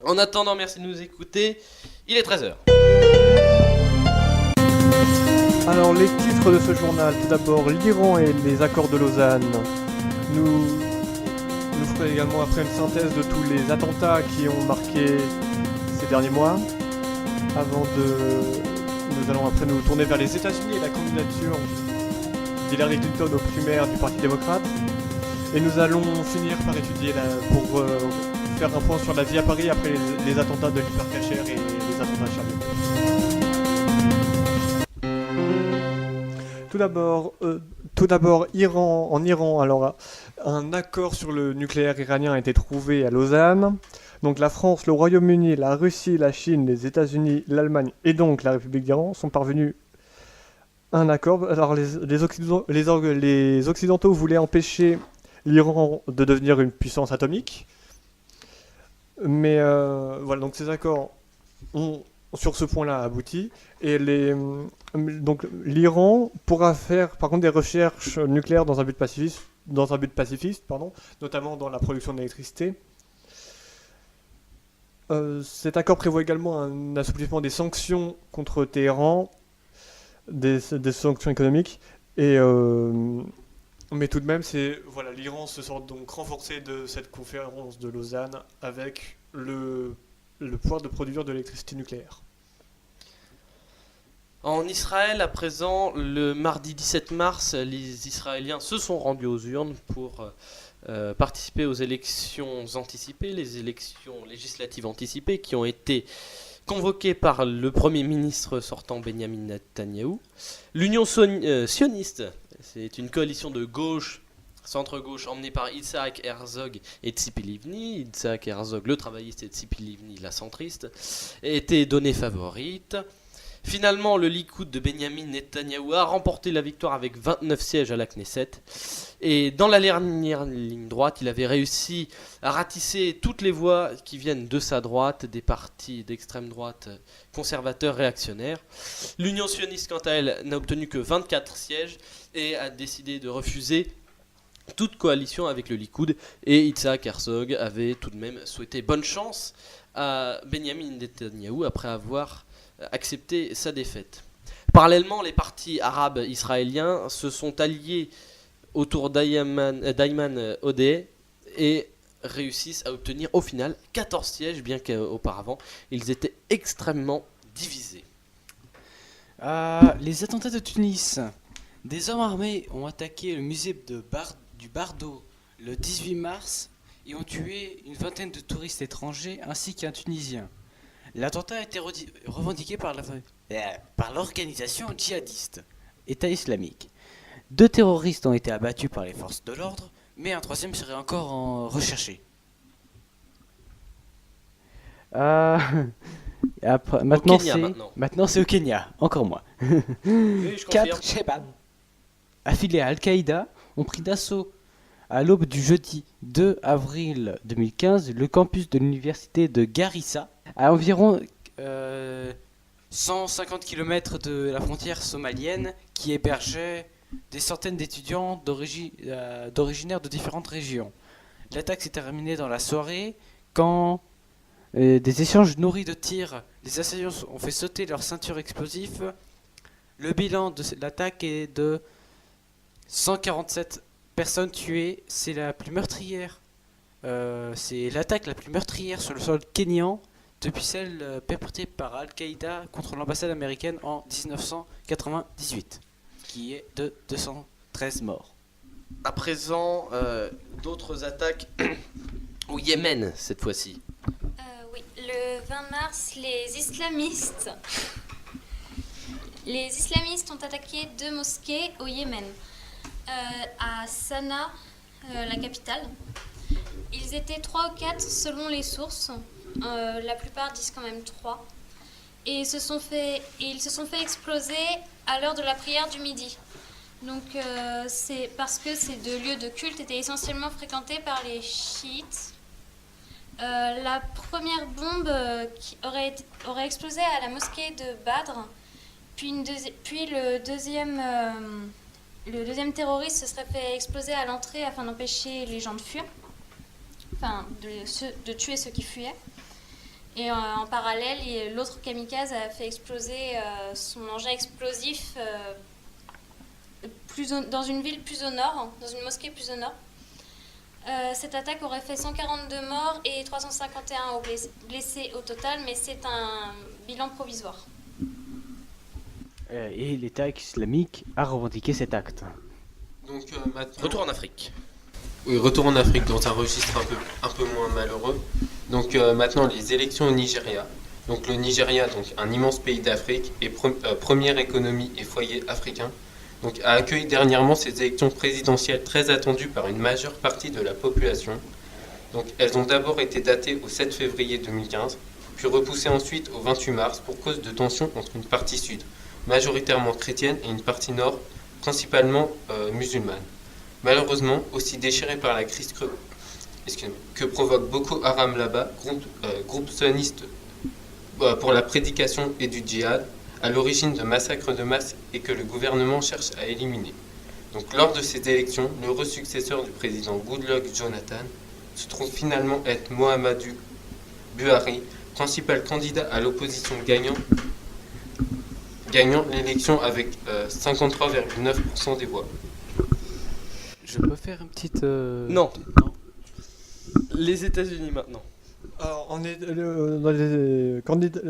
En attendant, merci de nous écouter. Il est 13h. Alors, les titres de ce journal, tout d'abord, l'Iran et les accords de Lausanne. Nous ferons également après une synthèse de tous les attentats qui ont marqué ces derniers mois. Nous allons après nous tourner vers les États-Unis et la candidature d'Hillary Clinton aux primaires du Parti démocrate. Et nous allons finir par étudier pour faire un point sur la vie à Paris après les attentats de l'Hypercacher et les attentats de Charlie. Tout d'abord, en Iran, alors un accord sur le nucléaire iranien a été trouvé à Lausanne. Donc la France, le Royaume-Uni, la Russie, la Chine, les États-Unis, l'Allemagne et donc la République d'Iran sont parvenus à un accord. Alors les Occidentaux voulaient empêcher l'Iran de devenir une puissance atomique. Mais voilà, donc ces accords ont sur ce point-là abouti. Et donc l'Iran pourra faire par contre des recherches nucléaires dans un but pacifiste, notamment dans la production d'électricité. Cet accord prévoit également un assouplissement des sanctions contre Téhéran, des sanctions économiques, mais tout de même, l'Iran se sort donc renforcé de cette conférence de Lausanne avec le pouvoir de produire de l'électricité nucléaire. En Israël, à présent, le mardi 17 mars, les Israéliens se sont rendus aux urnes pour participer aux élections anticipées, les élections législatives anticipées qui ont été convoquées par le Premier ministre sortant Benjamin Netanyahou. L'Union sioniste, c'est une coalition de gauche, centre-gauche, emmenée par Yitzhak Herzog et Tzipi Livni. Yitzhak Herzog, le travailliste, et Tzipi Livni, la centriste, était donnée favorite. Finalement, le Likoud de Benjamin Netanyahou a remporté la victoire avec 29 sièges à la Knesset. Et dans la dernière ligne droite, il avait réussi à ratisser toutes les voix qui viennent de sa droite, des partis d'extrême droite conservateurs réactionnaires. L'Union sioniste, quant à elle, n'a obtenu que 24 sièges et a décidé de refuser toute coalition avec le Likoud. Et Yitzhak Herzog avait tout de même souhaité bonne chance à Benjamin Netanyahou après avoir accepté sa défaite. Parallèlement, les partis arabes israéliens se sont alliés autour d'Ayman Odeh et réussissent à obtenir au final 14 sièges, bien qu'auparavant ils étaient extrêmement divisés. Les attentats de Tunis. Des hommes armés ont attaqué le musée du Bardo le 18 mars et ont tué une vingtaine de touristes étrangers ainsi qu'un Tunisien. L'attentat a été revendiqué par l'organisation djihadiste État islamique. 2 terroristes ont été abattus par les forces de l'ordre, mais un troisième serait encore recherché. Maintenant c'est au Kenya, encore moins. Oui, 4 Shebab affiliés à Al-Qaïda ont pris d'assaut à l'aube du jeudi 2 avril 2015 le campus de l'université de Garissa, à environ 150 km de la frontière somalienne, qui hébergeait des centaines d'étudiants originaires de différentes régions. L'attaque s'est terminée dans la soirée quand des échanges nourris de tirs, les assaillants ont fait sauter leurs ceintures explosives. Le bilan de l'attaque est de 147 personnes tuées. C'est la plus meurtrière. C'est l'attaque la plus meurtrière sur le sol kényan depuis celle perpétrée par Al-Qaïda contre l'ambassade américaine en 1998, qui est de 213 morts. À présent, d'autres attaques au Yémen cette fois-ci. Oui, le 20 mars, les islamistes ont attaqué 2 mosquées au Yémen, à Sanaa, la capitale. Ils étaient 3 ou 4 selon les sources, la plupart disent quand même 3, et ils se sont fait exploser à l'heure de la prière du midi. Donc c'est parce que ces 2 lieux de culte étaient essentiellement fréquentés par les chiites. La première bombe aurait explosé à la mosquée de Badr, puis le deuxième terroriste se serait fait exploser à l'entrée afin d'empêcher les gens de fuir, enfin de tuer ceux qui fuyaient. Et en parallèle, l'autre kamikaze a fait exploser son engin explosif dans une ville plus au nord, dans une mosquée plus au nord. Cette attaque aurait fait 142 morts et 351 blessés au total, mais c'est un bilan provisoire. Et l'État islamique a revendiqué cet acte. Donc maintenant, Retour en Afrique. oui, retour en Afrique dans un registre un peu moins malheureux. Donc maintenant les élections au Nigeria. Donc le Nigeria, donc un immense pays d'Afrique et première économie et foyer africain, donc a accueilli dernièrement ces élections présidentielles très attendues par une majeure partie de la population. Donc elles ont d'abord été datées au 7 février 2015, puis repoussées ensuite au 28 mars pour cause de tensions entre une partie sud, majoritairement chrétienne, et une partie nord, principalement musulmane. Malheureusement, aussi déchirée par la crise que provoque Boko Haram là-bas, groupe sioniste pour la prédication et du djihad, à l'origine de massacres de masse et que le gouvernement cherche à éliminer. Donc lors de ces élections, l'heureux successeur du président Goodluck Jonathan se trouve finalement être Muhammadu Buhari, principal candidat à l'opposition gagnant l'élection avec 53,9% des voix. Je peux faire une petite... Non. Les États-Unis maintenant. Alors, on est dans les candidats.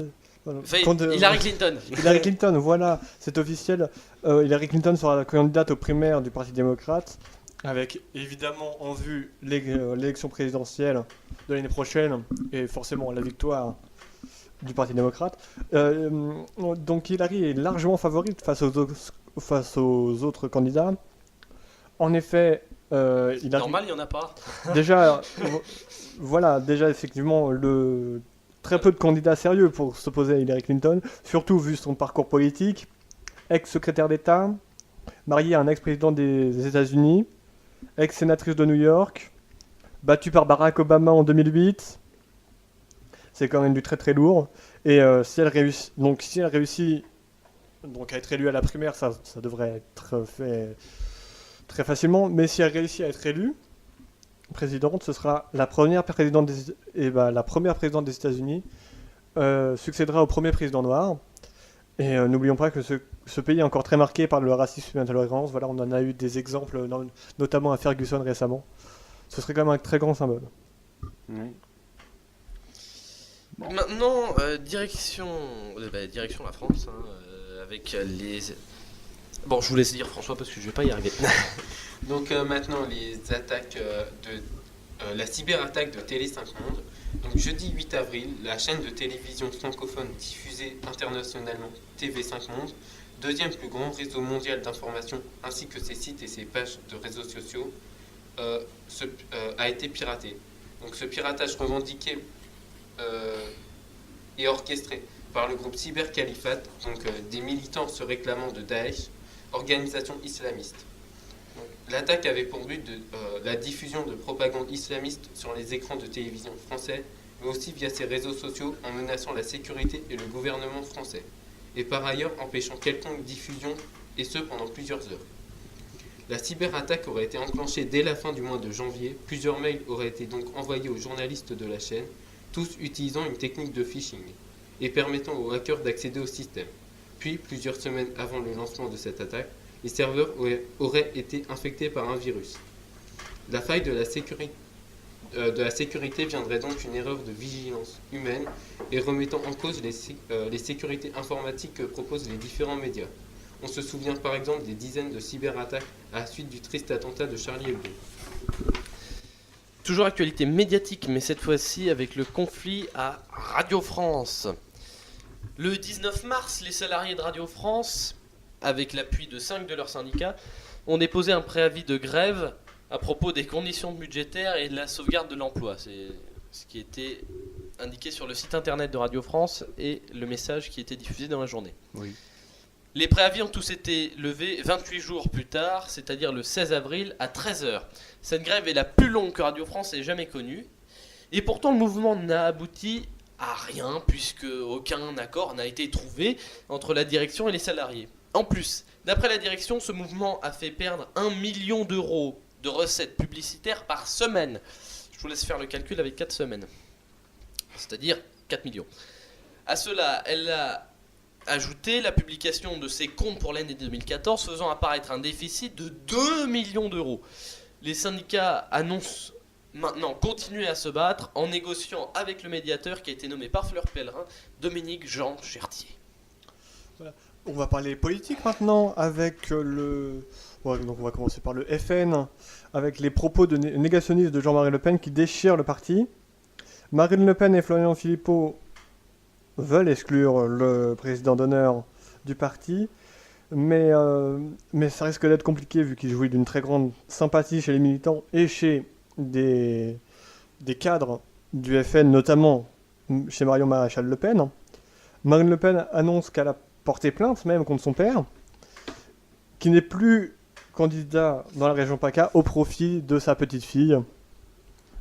Hillary Clinton. Hillary Clinton, voilà, c'est officiel. Hillary Clinton sera la candidate aux primaires du Parti démocrate, avec évidemment en vue l'élection présidentielle de l'année prochaine et forcément la victoire du Parti démocrate. Donc Hillary est largement favorite face aux autres candidats. En effet, Hillary... Normal, il n'y en a pas. Déjà, déjà effectivement, très peu de candidats sérieux pour s'opposer à Hillary Clinton, surtout vu son parcours politique. Ex-secrétaire d'État, mariée à un ex-président des États-Unis, ex-sénatrice de New York, battue par Barack Obama en 2008. C'est quand même du très très lourd. Et si elle réussit à être élue à la primaire, ça devrait être fait très facilement. Mais si elle réussit à être élue présidente, ce sera la première présidente des États-Unis, succédera au premier président noir. Et n'oublions pas que ce pays est encore très marqué par le racisme et l'intolérance. Voilà, on en a eu des exemples, notamment à Ferguson récemment. Ce serait quand même un très grand symbole. Oui. Bon. Maintenant, direction la France, avec les... Bon, je vous laisse dire François parce que je vais pas y arriver. Donc maintenant les attaques la cyberattaque de Télé 5 Monde. Donc jeudi 8 avril, la chaîne de télévision francophone diffusée internationalement TV5 Monde, deuxième plus grand réseau mondial d'information, ainsi que ses sites et ses pages de réseaux sociaux, a été piraté. Donc ce piratage revendiqué et orchestré par le groupe Cyber Califate, donc des militants se réclamant de Daesh, organisation islamiste. Donc, l'attaque avait pour but la diffusion de propagande islamiste sur les écrans de télévision français, mais aussi via ses réseaux sociaux en menaçant la sécurité et le gouvernement français, et par ailleurs empêchant quelconque diffusion, et ce pendant plusieurs heures. La cyberattaque aurait été enclenchée dès la fin du mois de janvier. Plusieurs mails auraient été donc envoyés aux journalistes de la chaîne, tous utilisant une technique de phishing, et permettant aux hackers d'accéder au système. Puis, plusieurs semaines avant le lancement de cette attaque, les serveurs auraient été infectés par un virus. La faille de la sécurité viendrait donc d'une erreur de vigilance humaine et remettant en cause les sécurités informatiques que proposent les différents médias. On se souvient par exemple des dizaines de cyberattaques à la suite du triste attentat de Charlie Hebdo. Toujours actualité médiatique, mais cette fois-ci avec le conflit à Radio France. Le 19 mars, les salariés de Radio France, avec l'appui de 5 de leurs syndicats, ont déposé un préavis de grève à propos des conditions budgétaires et de la sauvegarde de l'emploi. C'est ce qui était indiqué sur le site internet de Radio France et le message qui était diffusé dans la journée. Oui. Les préavis ont tous été levés 28 jours plus tard, c'est-à-dire le 16 avril à 13h. Cette grève est la plus longue que Radio France ait jamais connue. Et pourtant, le mouvement n'a abouti à rien, puisque aucun accord n'a été trouvé entre la direction et les salariés. En plus, d'après la direction, ce mouvement a fait perdre 1 million d'euros de recettes publicitaires par semaine. Je vous laisse faire le calcul avec 4 semaines. C'est-à-dire 4 millions. À cela, elle a ajouté la publication de ses comptes pour l'année 2014, faisant apparaître un déficit de 2 millions d'euros. Les syndicats annoncent maintenant continuer à se battre en négociant avec le médiateur qui a été nommé par Fleur Pellerin, Dominique Jean Chertier. On va parler politique maintenant avec donc on va commencer par le FN, avec les propos négationnistes de Jean-Marie Le Pen qui déchirent le parti. Marine Le Pen et Florian Philippot veulent exclure le président d'honneur du parti, mais ça risque d'être compliqué vu qu'il jouit d'une très grande sympathie chez les militants et chez des cadres du FN, notamment chez Marion Maréchal Le Pen. Marine Le Pen annonce qu'elle a porté plainte même contre son père, qui n'est plus candidat dans la région PACA au profit de sa petite fille,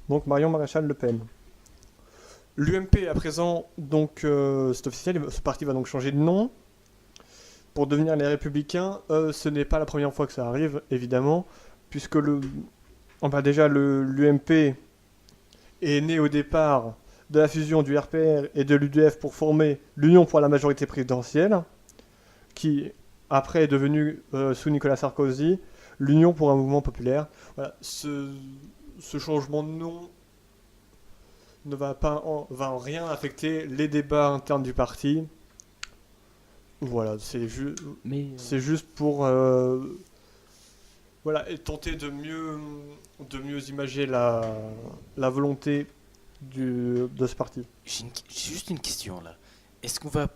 donc Marion Maréchal Le Pen. L'UMP à présent, donc c'est officiel, ce parti va donc changer de nom pour devenir les Républicains. Ce n'est pas la première fois que ça arrive, évidemment, puisque l'UMP est né au départ de la fusion du RPR et de l'UDF pour former l'Union pour la majorité présidentielle, qui après est devenue, sous Nicolas Sarkozy, l'Union pour un mouvement populaire. Voilà, ce changement de nom ne va en rien affecter les débats internes du parti. Voilà, c'est juste pour et tenter de mieux imager la volonté de ce parti. J'ai juste une question là. Est-ce qu'on va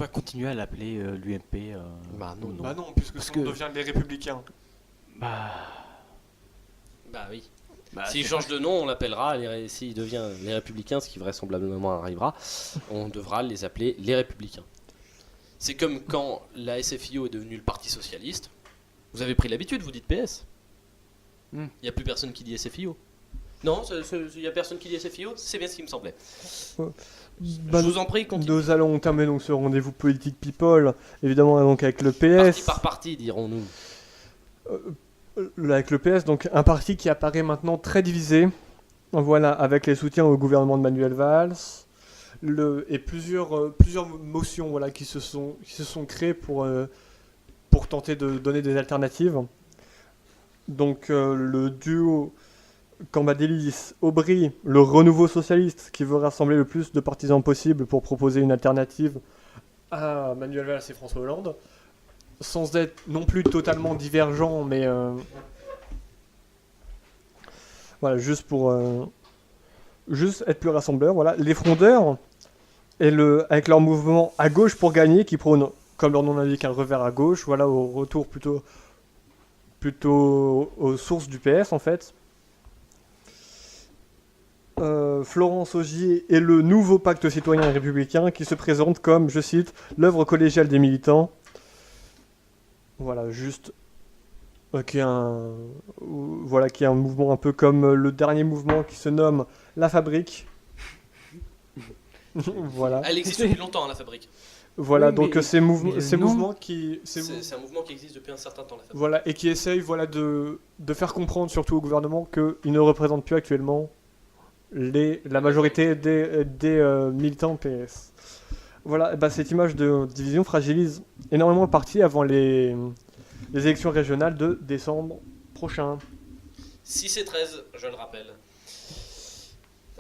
continuer à l'appeler l'UMP Bah non. Bah non, puisque on devient les Républicains. Bah oui. Bah, S'il change de nom, on l'appellera, s'il devient les Républicains, ce qui vraisemblablement arrivera, on devra les appeler les Républicains. C'est comme quand la SFIO est devenue le Parti Socialiste. Vous avez pris l'habitude, vous dites PS. Il n'y a plus personne qui dit SFIO. Non, il n'y a personne qui dit SFIO, c'est bien ce qui me semblait. Bah, je vous en prie, continuez. Nous allons terminer donc ce rendez-vous politique people, évidemment donc avec le PS. Parti par parti, dirons-nous. Avec le PS, donc un parti qui apparaît maintenant très divisé, voilà, avec les soutiens au gouvernement de Manuel Valls, et plusieurs motions, voilà, qui se sont créées pour tenter de donner des alternatives. Donc le duo Cambadélis-Aubry, le renouveau socialiste, qui veut rassembler le plus de partisans possible pour proposer une alternative à Manuel Valls et François Hollande, sans être non plus totalement divergent, mais voilà, juste pour être plus rassembleur. Voilà, les frondeurs avec leur mouvement à gauche pour gagner, qui prône, comme leur nom l'indique, un revers à gauche. Voilà, au retour plutôt aux sources du PS en fait. Florence Augier et le nouveau pacte citoyen et républicain qui se présente comme, je cite, l'œuvre collégiale des militants. Voilà, juste qui est un mouvement un peu comme le dernier mouvement qui se nomme La Fabrique. Voilà. Elle existe depuis longtemps, la Fabrique. Voilà, Oui, donc mais- ces mais mouvements C'est un mouvement qui existe depuis un certain temps, la Fabrique. voilà, et qui essaye de faire comprendre surtout au gouvernement qu'il ne représente plus actuellement la majorité des militants PS. Voilà, cette image de division fragilise énormément le parti avant les élections régionales de décembre prochain. 6 et 13, je le rappelle.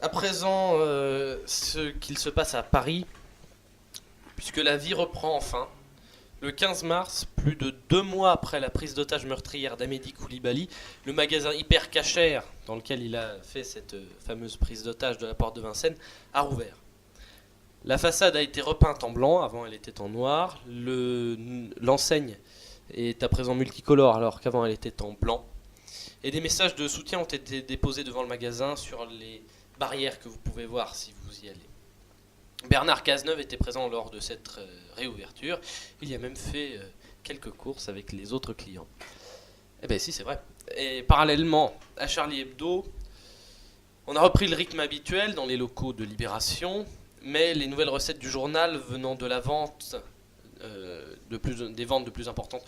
À présent, ce qu'il se passe à Paris, puisque la vie reprend enfin. Le 15 mars, plus de 2 mois après la prise d'otage meurtrière d'Amédi Koulibaly, le magasin Hyper Cacher, dans lequel il a fait cette fameuse prise d'otage de la porte de Vincennes, a rouvert. La façade a été repeinte en blanc, avant elle était en noir. L'enseigne est à présent multicolore alors qu'avant elle était en blanc. Et des messages de soutien ont été déposés devant le magasin sur les barrières que vous pouvez voir si vous y allez. Bernard Cazeneuve était présent lors de cette réouverture. Il y a même fait quelques courses avec les autres clients. Eh bien si, c'est vrai. Et parallèlement à Charlie Hebdo, on a repris le rythme habituel dans les locaux de Libération, mais les nouvelles recettes du journal venant de la vente, des ventes de plus importantes,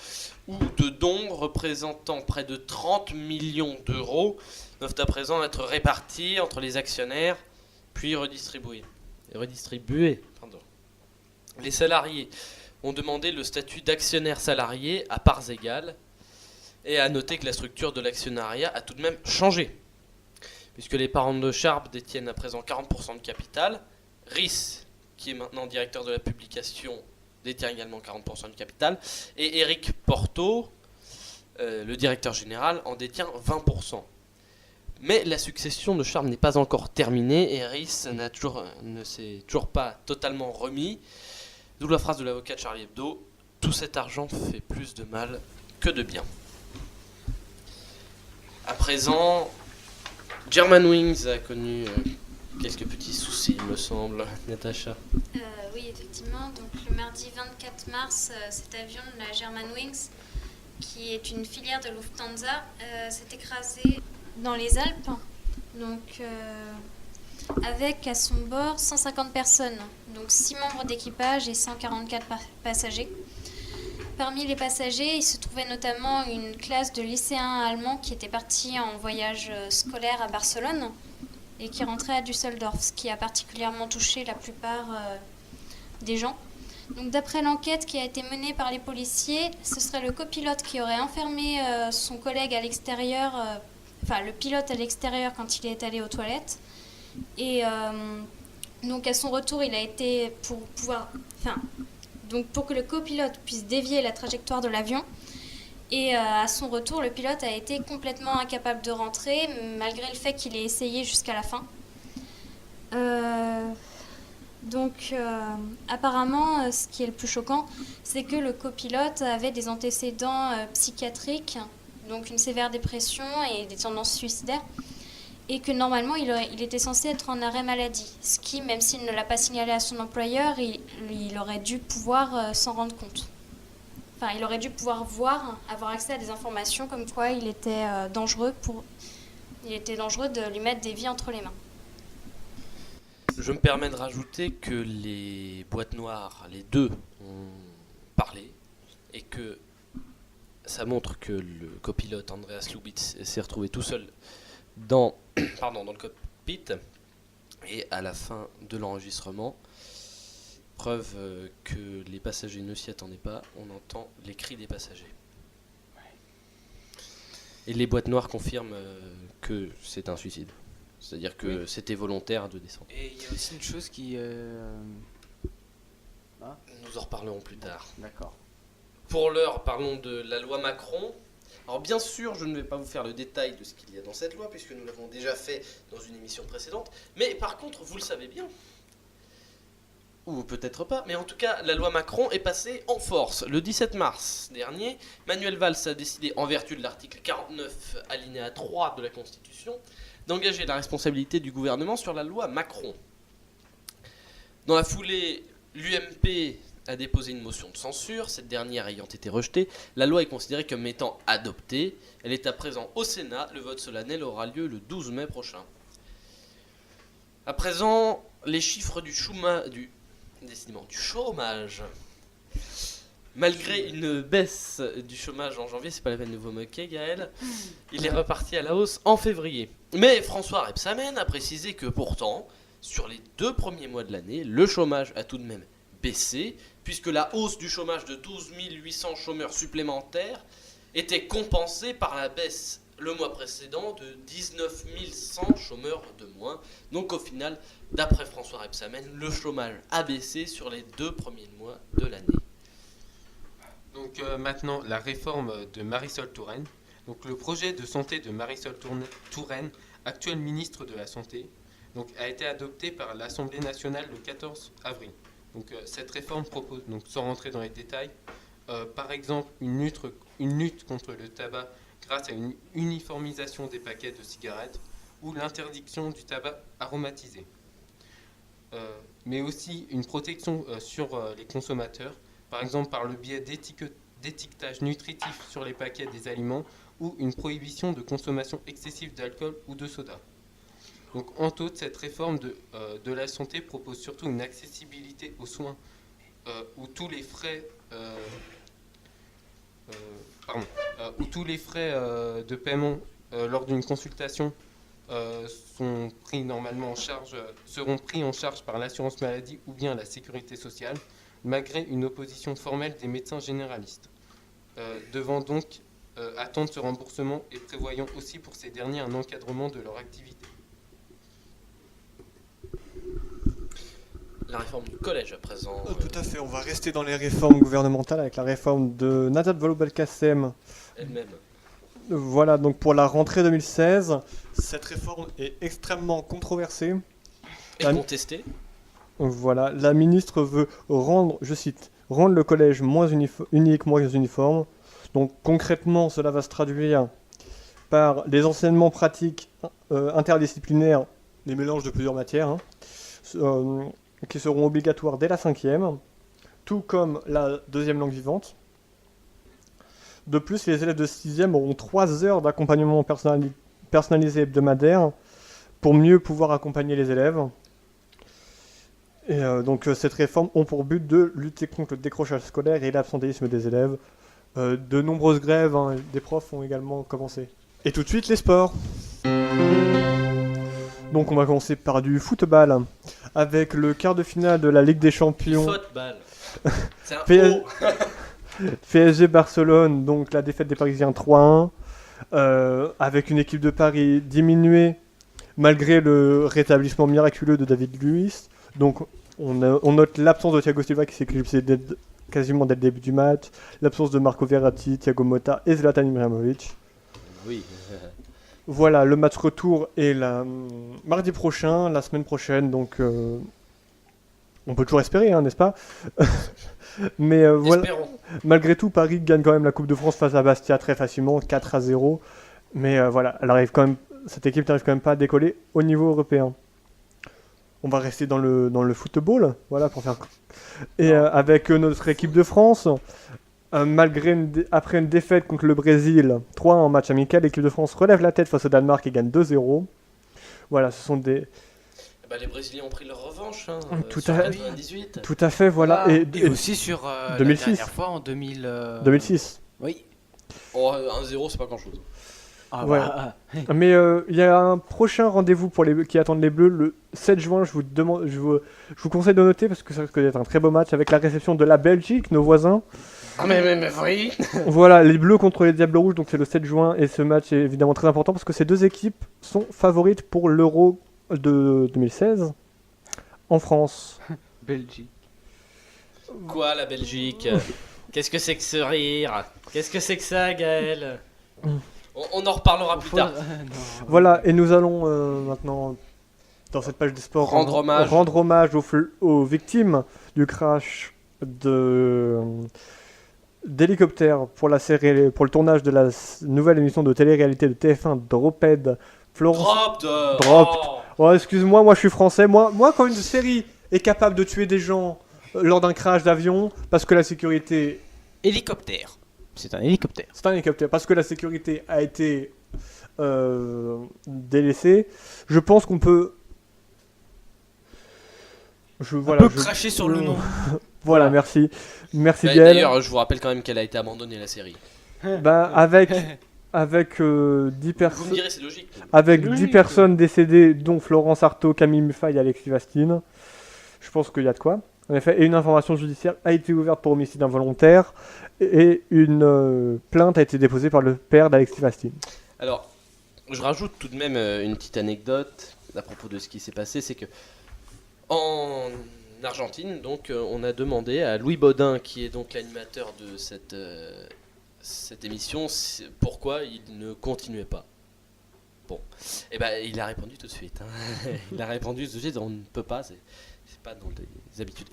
ou de dons représentant près de 30 millions d'euros, doivent à présent être répartis entre les actionnaires, puis redistribués. redistribué. Pardon. Les salariés ont demandé le statut d'actionnaire salarié à parts égales. Et à noter que la structure de l'actionnariat a tout de même changé, puisque les parents de Sharp détiennent à présent 40% de capital. Rhys, qui est maintenant directeur de la publication, détient également 40% de capital. Et Eric Porto, le directeur général, en détient 20%. Mais la succession de Sharp n'est pas encore terminée et Rhys ne s'est toujours pas totalement remis. D'où la phrase de l'avocat de Charlie Hebdo, « Tout cet argent fait plus de mal que de bien ». À présent, Germanwings a connu quelques petits soucis, il me semble. Natacha. Oui, effectivement. Donc, le mardi 24 mars, cet avion de la Germanwings, qui est une filière de Lufthansa, s'est écrasé dans les Alpes. Donc, avec à son bord 150 personnes, donc 6 membres d'équipage et 144 passagers. Parmi les passagers, il se trouvait notamment une classe de lycéens allemands qui étaient partis en voyage scolaire à Barcelone et qui rentraient à Düsseldorf, ce qui a particulièrement touché la plupart des gens. Donc, d'après l'enquête qui a été menée par les policiers, ce serait le copilote qui aurait enfermé son collègue à l'extérieur, le pilote à l'extérieur quand il est allé aux toilettes. Et donc à son retour, il a été pour que le copilote puisse dévier la trajectoire de l'avion. Et à son retour, le pilote a été complètement incapable de rentrer, malgré le fait qu'il ait essayé jusqu'à la fin. Apparemment, ce qui est le plus choquant, c'est que le copilote avait des antécédents psychiatriques, donc une sévère dépression et des tendances suicidaires, et que normalement, il était censé être en arrêt maladie, ce qui, même s'il ne l'a pas signalé à son employeur, il aurait dû pouvoir s'en rendre compte. Enfin, il aurait dû pouvoir avoir accès à des informations comme quoi il était dangereux de lui mettre des vies entre les mains. Je me permets de rajouter que les boîtes noires, les deux, ont parlé et que ça montre que le copilote Andreas Lubitz s'est retrouvé tout seul dans le cockpit et à la fin de l'enregistrement, preuve que les passagers ne s'y attendaient pas, on entend les cris des passagers. Et les boîtes noires confirment que c'est un suicide. C'est-à-dire que c'était volontaire de descendre. Et il y a aussi une chose qui... Nous en reparlerons plus tard. D'accord. Pour l'heure, parlons de la loi Macron. Alors bien sûr, je ne vais pas vous faire le détail de ce qu'il y a dans cette loi, puisque nous l'avons déjà fait dans une émission précédente. Mais par contre, vous le savez bien, ou peut-être pas, mais en tout cas, la loi Macron est passée en force. Le 17 mars dernier, Manuel Valls a décidé, en vertu de l'article 49, alinéa 3 de la Constitution, d'engager la responsabilité du gouvernement sur la loi Macron. Dans la foulée, l'UMP a déposé une motion de censure, cette dernière ayant été rejetée, la loi est considérée comme étant adoptée. Elle est à présent au Sénat, le vote solennel aura lieu le 12 mai prochain. À présent, les chiffres du chômage. Malgré une baisse du chômage en janvier, c'est pas la peine de vous moquer Gaël, il est reparti à la hausse en février. Mais François Rebsamen a précisé que pourtant, sur les 2 premiers mois de l'année, le chômage a tout de même baissé, puisque la hausse du chômage de 12 800 chômeurs supplémentaires était compensée par la baisse le mois précédent de 19 100 chômeurs de moins. Donc au final, d'après François Rebsamen, le chômage a baissé sur les 2 premiers mois de l'année. Donc maintenant, la réforme de Marisol Touraine. Donc le projet de santé de Marisol Touraine, actuelle ministre de la Santé, donc, a été adopté par l'Assemblée nationale le 14 avril. Donc cette réforme propose, donc, sans rentrer dans les détails, par exemple une lutte contre le tabac grâce à une uniformisation des paquets de cigarettes ou l'interdiction du tabac aromatisé. Mais aussi une protection sur les consommateurs, par exemple par le biais d'étiquetage nutritif sur les paquets des aliments ou une prohibition de consommation excessive d'alcool ou de soda. Donc en tout, cette réforme de la santé propose surtout une accessibilité aux soins où tous les frais de paiement lors d'une consultation sont pris normalement en charge, seront pris en charge par l'assurance maladie ou bien la sécurité sociale, malgré une opposition formelle des médecins généralistes. Devant donc attendre ce remboursement et prévoyant aussi pour ces derniers un encadrement de leur activité. La réforme du collège à présent. Tout à fait, on va rester dans les réformes gouvernementales avec la réforme de Najat Vallaud-Belkacem. Elle-même. Voilà, donc pour la rentrée 2016, cette réforme est extrêmement controversée. Et La- contestée. Voilà, la ministre veut rendre, je cite, rendre le collège moins unique, moins uniforme. Donc concrètement, cela va se traduire par les enseignements pratiques interdisciplinaires, les mélanges de plusieurs matières, qui seront obligatoires dès la 5e, tout comme la deuxième langue vivante. De plus, les élèves de 6e auront 3 heures d'accompagnement personnalisé hebdomadaire pour mieux pouvoir accompagner les élèves. Et donc cette réforme ont pour but de lutter contre le décrochage scolaire et l'absentéisme des élèves. De nombreuses grèves des profs ont également commencé. Et tout de suite les sports. Donc on va commencer par du football avec le quart de finale de la Ligue des Champions. Football. C'est un PS- O. PSG Barcelone, donc la défaite des Parisiens 3-1, avec une équipe de Paris diminuée malgré le rétablissement miraculeux de David Luiz. Donc on note l'absence de Thiago Silva qui s'est éclipsé quasiment dès le début du match, l'absence de Marco Verratti, Thiago Motta et Zlatan Ibrahimovic. Oui. Voilà, le match retour est mardi prochain, la semaine prochaine, donc on peut toujours espérer, n'est-ce pas? Mais voilà. Espérons. Malgré tout, Paris gagne quand même la Coupe de France face à Bastia très facilement, 4-0. Mais voilà, cette équipe n'arrive quand même pas à décoller au niveau européen. On va rester dans le football, voilà, pour faire. Et avec notre équipe de France, après une défaite contre le Brésil, 3-1 en match amical, l'équipe de France relève la tête face au Danemark et gagne 2-0. Voilà, ce sont des. Les Brésiliens ont pris leur revanche. Tout sur à fait. 98. Tout à fait, voilà. Et aussi sur 2006. la dernière fois en 2006. Oui. Oh, 1-0, c'est pas grand-chose. Ah, Ouais. bah, Mais il y a un prochain rendez-vous pour qui attendent les Bleus le 7 juin. Je vous conseille de noter parce que ça risque d'être un très beau match avec la réception de la Belgique, nos voisins. Ah mais oui. Voilà, les Bleus contre les Diables Rouges, donc c'est le 7 juin et ce match est évidemment très important parce que ces deux équipes sont favorites pour l'Euro de 2016 en France. Belgique. Quoi, la Belgique? Qu'est-ce que c'est que ce rire? Qu'est-ce que c'est que ça, Gaël? On en reparlera plus tard. Voilà, et nous allons maintenant, dans cette page des sports, Rendre hommage. aux victimes du crash d'hélicoptère pour le tournage de la nouvelle émission de télé-réalité de TF1 Droped. Florence. Dropped. Oh, excuse-moi, moi je suis français. Moi, quand une série est capable de tuer des gens lors d'un crash d'avion, parce que la sécurité. hélicoptère. C'est un hélicoptère. C'est un hélicoptère, parce que la sécurité a été délaissée, je pense qu'on peut. Cracher sur le nom. Voilà, merci. Merci Bah, Gaël. D'ailleurs, je vous rappelle quand même qu'elle a été abandonnée, la série. Bah, avec 10 Vous me personnes. direz, c'est logique. Avec Oui, 10 oui. personnes décédées, dont Florence Artaud, Camille Muffat et Alexis Vastine. Je pense qu'il y a de quoi. En effet, et une information judiciaire a été ouverte pour homicide involontaire et une plainte a été déposée par le père d'Alexis Vastine. Alors, je rajoute tout de même une petite anecdote à propos de ce qui s'est passé, c'est que en Argentine, donc, on a demandé à Louis Baudin, qui est donc l'animateur de cette émission, pourquoi il ne continuait pas. Bon, et ben il a répondu tout de suite. Il a répondu tout de suite, on ne peut pas, c'est pas dans les habitudes.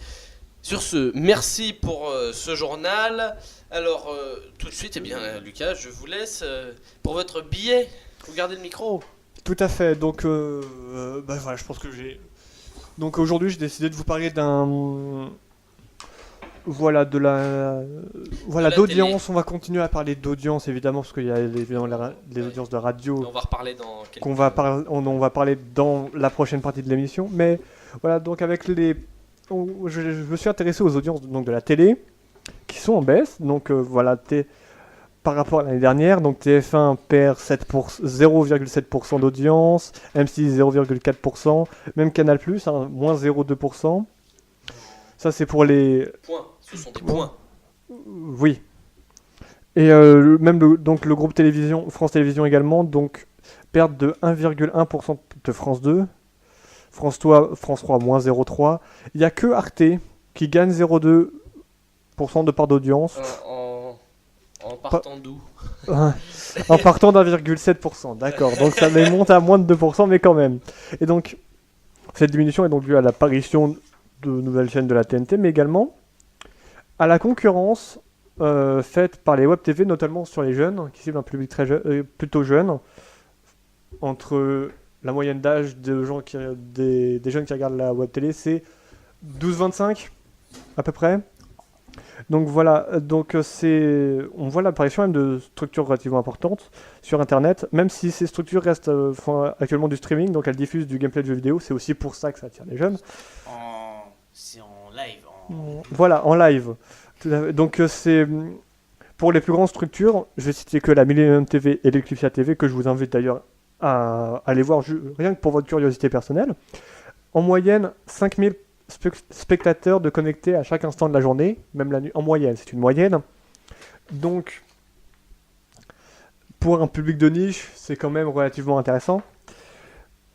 Sur ce, merci pour ce journal. Alors, tout de suite, eh bien, Lucas, je vous laisse pour votre billet. Vous gardez le micro. Tout à fait. Donc, voilà, je pense que j'ai. Donc aujourd'hui, j'ai décidé de vous parler d'un. Voilà, d'audience. On va continuer à parler d'audience, évidemment, parce qu'il y a évidemment les audiences de radio. On va reparler dans quelques On va parler dans la prochaine partie de l'émission. Mais voilà, donc avec je me suis intéressé aux audiences donc, de la télé, qui sont en baisse. Donc voilà, par rapport à l'année dernière. Donc TF1 perd 0,7% d'audience, M6 0,4%, même Canal+, hein, moins 0,2%. Ça c'est pour les... Points, ce sont des points. Oui. Et même donc le groupe télévision, France Télévisions également, donc perte de 1,1% de France 2, France 3 moins 0,3. Il n'y a que Arte qui gagne 0,2% de part d'audience. En partant d'où? En partant d'1,7%, d'accord. Donc ça les monte à moins de 2%, mais quand même. Et donc, cette diminution est donc due à l'apparition de nouvelles chaînes de la TNT, mais également à la concurrence faite par les web TV, notamment sur les jeunes, qui ciblent un public plutôt jeune, entre la moyenne d'âge des jeunes qui regardent la web télé, c'est 12-25 à peu près. Donc voilà, on voit l'apparition même de structures relativement importantes sur Internet, même si ces structures restent font actuellement du streaming, donc elles diffusent du gameplay de jeux vidéo, c'est aussi pour ça que ça attire les jeunes. C'est en live. Voilà, en live. Donc c'est pour les plus grandes structures, je vais citer que la Millennium TV et l'Eclipsia TV, que je vous invite d'ailleurs à aller voir rien que pour votre curiosité personnelle. En moyenne, 5000 spectateurs de connectés à chaque instant de la journée, même la nuit, en moyenne, c'est une moyenne. Donc, pour un public de niche, c'est quand même relativement intéressant,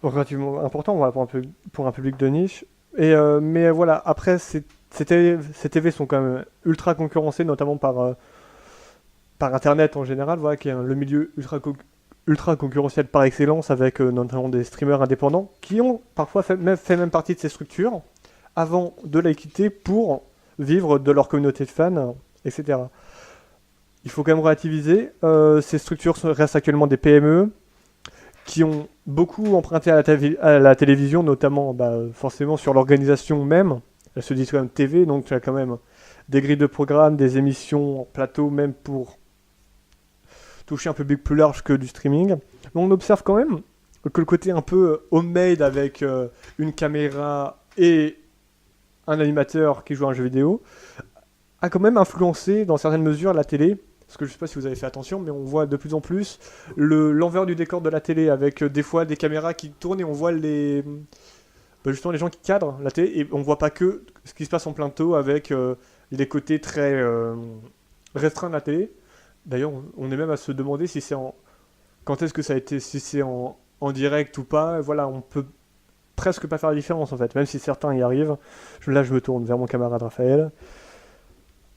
relativement important, voilà, pour un public de niche. Mais voilà, après, ces TV sont quand même ultra concurrencés, notamment par Internet en général, voilà, qui est le milieu ultra concurrentiel par excellence, avec notamment des streamers indépendants, qui ont parfois fait même partie de ces structures, avant de la quitter pour vivre de leur communauté de fans, etc. Il faut quand même relativiser. Ces structures restent actuellement des PME qui ont beaucoup emprunté à la télévision, notamment forcément sur l'organisation même. Elles se disent quand même TV, donc tu as quand même des grilles de programmes, des émissions en plateau, même pour toucher un public plus large que du streaming. Mais on observe quand même que le côté un peu homemade avec une caméra et un animateur qui joue à un jeu vidéo a quand même influencé dans certaines mesures la télé, parce que je sais pas si vous avez fait attention, mais on voit de plus en plus l'envers du décor de la télé, avec des fois des caméras qui tournent et on voit justement les gens qui cadrent la télé, et on voit pas que ce qui se passe en plateau avec les côtés très restreints de la télé. D'ailleurs, on est même à se demander si quand est-ce que ça a été, si c'est en direct ou pas. Voilà, on peut presque pas faire la différence en fait, même si certains y arrivent. Là, je me tourne vers mon camarade Raphaël.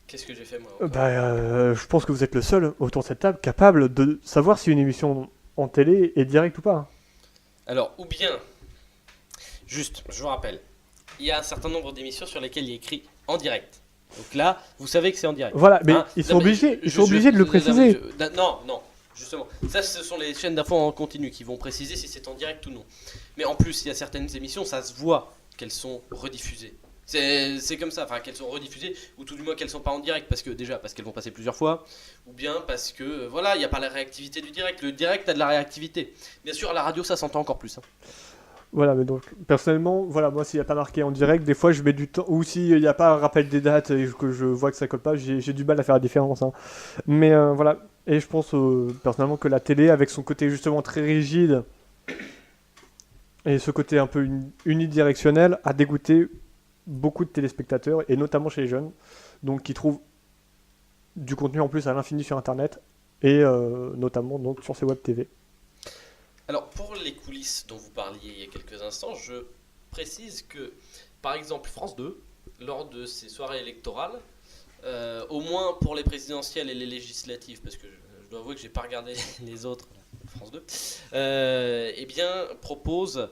Qu'est-ce que j'ai fait moi? Je pense que vous êtes le seul autour de cette table capable de savoir si une émission en télé est directe ou pas. Alors, ou bien, juste, je vous rappelle, il y a un certain nombre d'émissions sur lesquelles il est écrit en direct. Donc là, vous savez que c'est en direct. Voilà, mais ils sont obligés de le préciser. Non, justement. Ça, ce sont les chaînes d'infos en continu qui vont préciser si c'est en direct ou non. Mais en plus, il y a certaines émissions, ça se voit qu'elles sont rediffusées. C'est comme ça, enfin qu'elles sont rediffusées, ou tout du moins qu'elles sont pas en direct, parce qu'elles vont passer plusieurs fois, ou bien parce que, voilà, il n'y a pas la réactivité du direct. Le direct a de la réactivité. Bien sûr, à la radio, ça s'entend encore plus. Voilà, mais donc, personnellement, voilà, moi, s'il n'y a pas marqué en direct, des fois, je mets du temps, ou s'il n'y a pas un rappel des dates et que je vois que ça colle pas, j'ai du mal à faire la différence. Mais voilà, et je pense personnellement que la télé, avec son côté justement très rigide, et ce côté un peu unidirectionnel, a dégoûté beaucoup de téléspectateurs, et notamment chez les jeunes, donc qui trouvent du contenu en plus à l'infini sur Internet, et notamment donc sur ces web TV. Alors, pour les coulisses dont vous parliez il y a quelques instants, je précise que, par exemple, France 2, lors de ses soirées électorales, au moins pour les présidentielles et les législatives, parce que je dois avouer que j'ai pas regardé les autres, France 2, eh bien, propose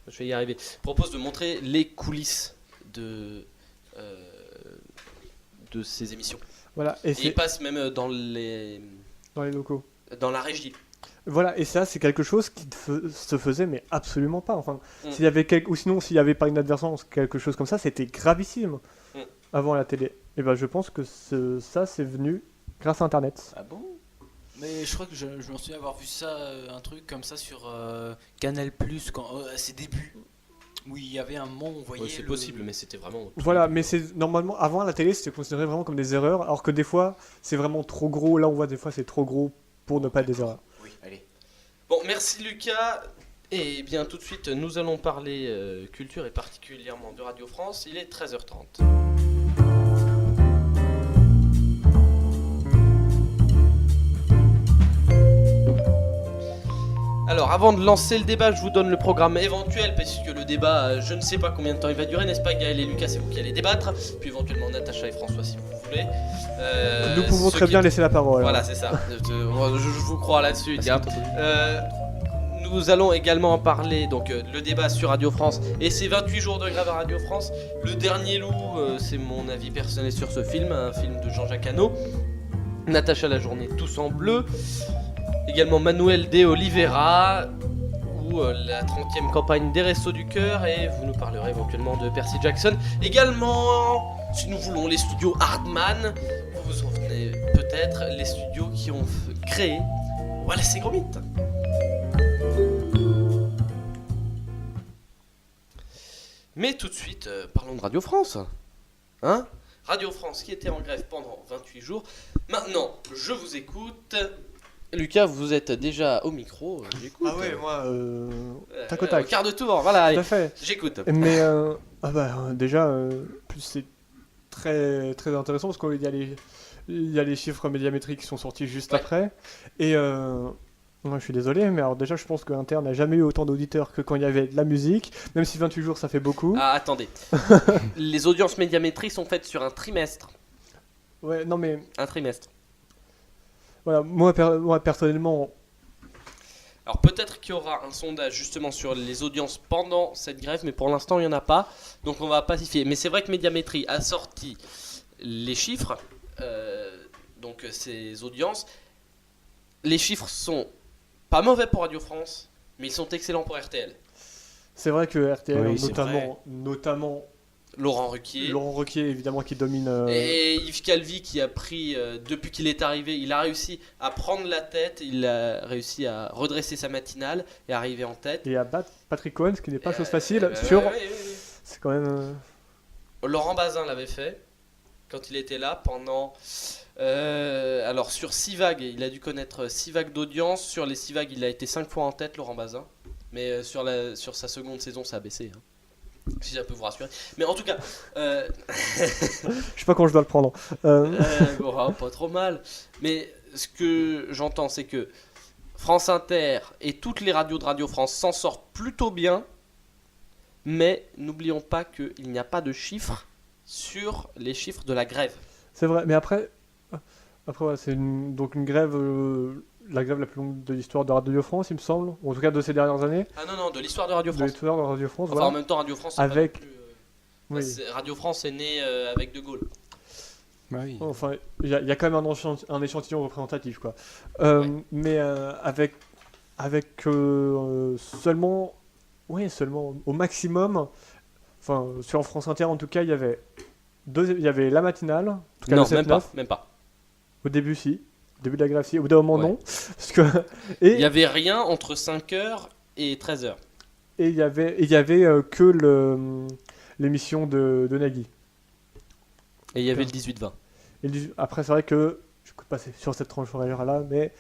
je vais y arriver. Propose de montrer les coulisses de ces émissions. Voilà, et il passe même dans les locaux. Dans la régie. Voilà, et ça, c'est quelque chose qui se faisait, mais absolument pas. Enfin, s'il y avait ou sinon, s'il y avait par inadvertance quelque chose comme ça, c'était gravissime avant la télé. Et ben, je pense que ça, c'est venu grâce à Internet. Ah bon? Mais je crois que je m'en souviens avoir vu ça, un truc comme ça sur Canal+, à ses débuts. Oui, il y avait un moment où on voyait. Ouais, c'est possible, mais c'était vraiment. Voilà, mais c'est normalement avant à la télé c'était considéré vraiment comme des erreurs, alors que des fois c'est vraiment trop gros. Là on voit des fois c'est trop gros pour ne pas être des erreurs. Oui, allez. Bon, merci Lucas. Et bien tout de suite, nous allons parler culture et particulièrement de Radio France. Il est 13h30. Alors, avant de lancer le débat, je vous donne le programme éventuel, puisque le débat, je ne sais pas combien de temps il va durer, n'est-ce pas Gaël et Lucas, c'est vous qui allez débattre, puis éventuellement Natacha et François si vous voulez. Nous pouvons ceux très qui- bien laisser la parole. Voilà, c'est ça. Je vous crois là-dessus. Tiens. Nous allons également parler donc le débat sur Radio France et ses 28 jours de grève à Radio France. Le dernier loup, c'est mon avis personnel sur ce film, un film de Jean-Jacques Hano. Natacha la journée tous en bleu. Également Manuel de Oliveira ou la 30e campagne des Restos du Cœur, et vous nous parlerez éventuellement de Percy Jackson. Également, si nous voulons, les studios Hardman. Vous vous souvenez peut-être, les studios qui ont créé Wallace et Gromit. Mais tout de suite, parlons de Radio France. Hein ? Radio France qui était en grève pendant 28 jours. Maintenant, je vous écoute. Lucas, vous êtes déjà au micro. J'écoute. Ah ouais, moi tac au tac. Quart de tour, voilà, Tout allez, à fait. j'écoute. Mais déjà plus c'est très très intéressant parce qu'il y a les chiffres médiamétriques qui sont sortis juste Ouais. après et moi je suis désolé mais alors déjà je pense que Inter n'a jamais eu autant d'auditeurs que quand il y avait de la musique, même si 28 jours ça fait beaucoup. Ah, attendez. Les audiences médiamétriques sont faites sur un trimestre. Ouais, non mais Un trimestre. voilà, moi personnellement Alors peut-être qu'il y aura un sondage justement sur les audiences pendant cette grève, mais pour l'instant il n'y en a pas, donc on va pas s'y fier. Mais c'est vrai que Médiamétrie a sorti les chiffres, donc ces audiences. Les chiffres sont pas mauvais pour Radio France, mais ils sont excellents pour RTL. c'est vrai que RTL Oui, c'est notamment Laurent Ruquier. Laurent Ruquier évidemment qui domine Et Yves Calvi qui a pris, depuis qu'il est arrivé, il a réussi à prendre la tête, il a réussi à redresser sa matinale et arriver en tête. et à battre Patrick Cohen, ce qui n'est pas chose facile Ouais, sur ouais, ouais. c'est quand même Laurent Bazin l'avait fait quand il était là pendant. Alors sur 6 vagues, il a dû connaître 6 vagues d'audience. Sur les 6 vagues, il a été 5 fois en tête, Laurent Bazin. Mais sur sa seconde saison, ça a baissé. Hein. Si ça peut vous rassurer. Mais en tout cas, je sais pas quand je dois le prendre. bon, pas trop mal. Mais ce que j'entends, c'est que France Inter et toutes les radios de Radio France s'en sortent plutôt bien. Mais n'oublions pas qu'il n'y a pas de chiffres sur les chiffres de la grève. C'est vrai, mais après ouais, c'est donc une grève, la grève la plus longue de l'histoire de Radio France, il me semble, ou en tout cas de ces dernières années, Ah non, de l'histoire de Radio de France. l'histoire de Radio France. Enfin, Voilà. en même temps, Radio France, c'est Avec- pas non plus, Oui. Radio France est né avec De Gaulle. Oui. Enfin, il y a quand même un échantillon représentatif, quoi. Mais avec seulement au maximum, enfin sur France Inter en tout cas, il y avait la matinale, en tout cas Non, le 7-9. même pas. Au début si, au début de la grève si, au bout d'un moment Ouais. non, parce que et Il n'y avait rien entre 5h et 13h. Et il y avait que l'émission de Nagui. Et il y avait le 18-20. Après, c'est vrai que je n'écoute pas sur cette tranche horaire-là, mais.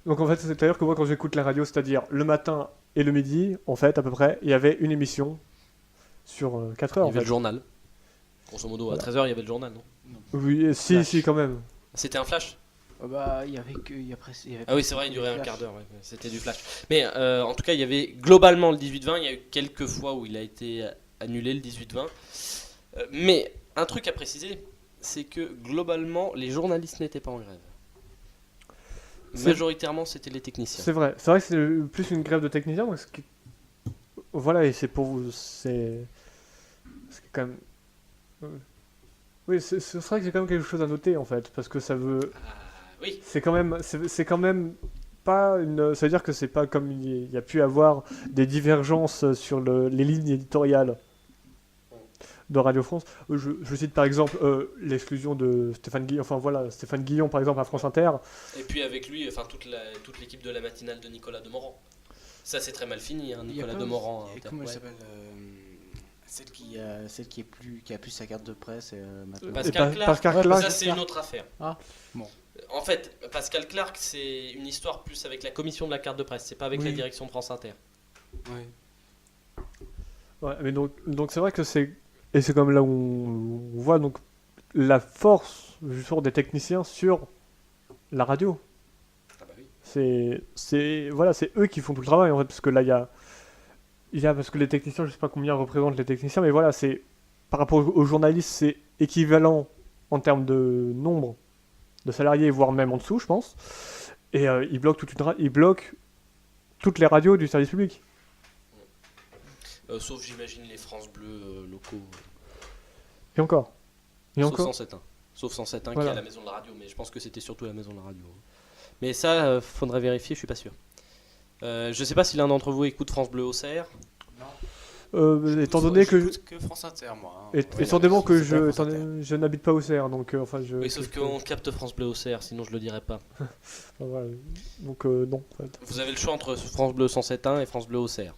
Donc en fait, c'est-à-dire que moi, quand j'écoute la radio, c'est-à-dire le matin et le midi, en fait, à peu près, il y avait une émission sur 4 Il heures. y En avait fait. le journal. Grosso modo, Voilà. à 13h, il y avait le journal, non? Oui, si, quand même. C'était un flash? Bah, il y avait que. Il y avait Ah oui, c'est vrai, il durait un flash. quart d'heure. Ouais. C'était du flash. Mais en tout cas, il y avait globalement le 18-20. Il y a eu quelques fois où il a été annulé, le 18-20. Mais un truc à préciser, c'est que globalement, les journalistes n'étaient pas en grève. Majoritairement, c'était les techniciens. C'est vrai. C'est vrai que c'est plus une grève de techniciens. Parce que... Voilà, et c'est pour vous. C'est quand même. Oui, c'est vrai que c'est quand même quelque chose à noter, en fait. Parce que ça veut. Oui, C'est quand même pas une. Ça veut dire que c'est pas comme il y a pu avoir des divergences sur les lignes éditoriales de Radio France. Je cite par exemple l'exclusion de Stéphane Guillon. Enfin voilà, Stéphane Guillon par exemple à France Inter. et puis avec lui, enfin toute l'équipe de la matinale de Nicolas Demorand. Ça, c'est très mal fini, hein, Il y a Nicolas pas- Demorand. et Inter- comment elle ouais. s'appelle qui a plus sa carte de presse maintenant. Pascal Et Clark, Pascal ouais, Clark- ça c'est une autre affaire. Ah, bon. En fait, Pascal Clark, c'est une histoire plus avec la commission de la carte de presse, c'est pas avec Oui. la direction de France Inter. Ouais, mais donc c'est vrai que c'est comme là où on voit donc la force justement des techniciens sur la radio. Ah bah oui. C'est eux qui font tout le travail en fait, parce que là parce que les techniciens, je sais pas combien représentent les techniciens, mais voilà, c'est par rapport aux journalistes, c'est équivalent en termes de nombre de salariés, voire même en dessous, je pense. Et ils bloquent ils bloquent toutes les radios du service public. Sauf j'imagine les France Bleu locaux. Et encore. Et Sauf encore. 107.1. Sauf 107.1 Voilà. qui est à la maison de la radio, mais je pense que c'était surtout à la maison de la radio. Mais ça, faudrait vérifier, je suis pas sûr. Je sais pas si l'un d'entre vous écoute France Bleu Auxerre. Étant donné que J'écoute que France Inter, moi. hein. étant donné que c'est pas France je n'habite pas au CR, donc enfin je. Oui, sauf qu'on capte France Bleu Auxerre, sinon je le dirais pas. Voilà. Donc non. En fait. Vous avez le choix entre France Bleu 107.1 et France Bleu Auxerre.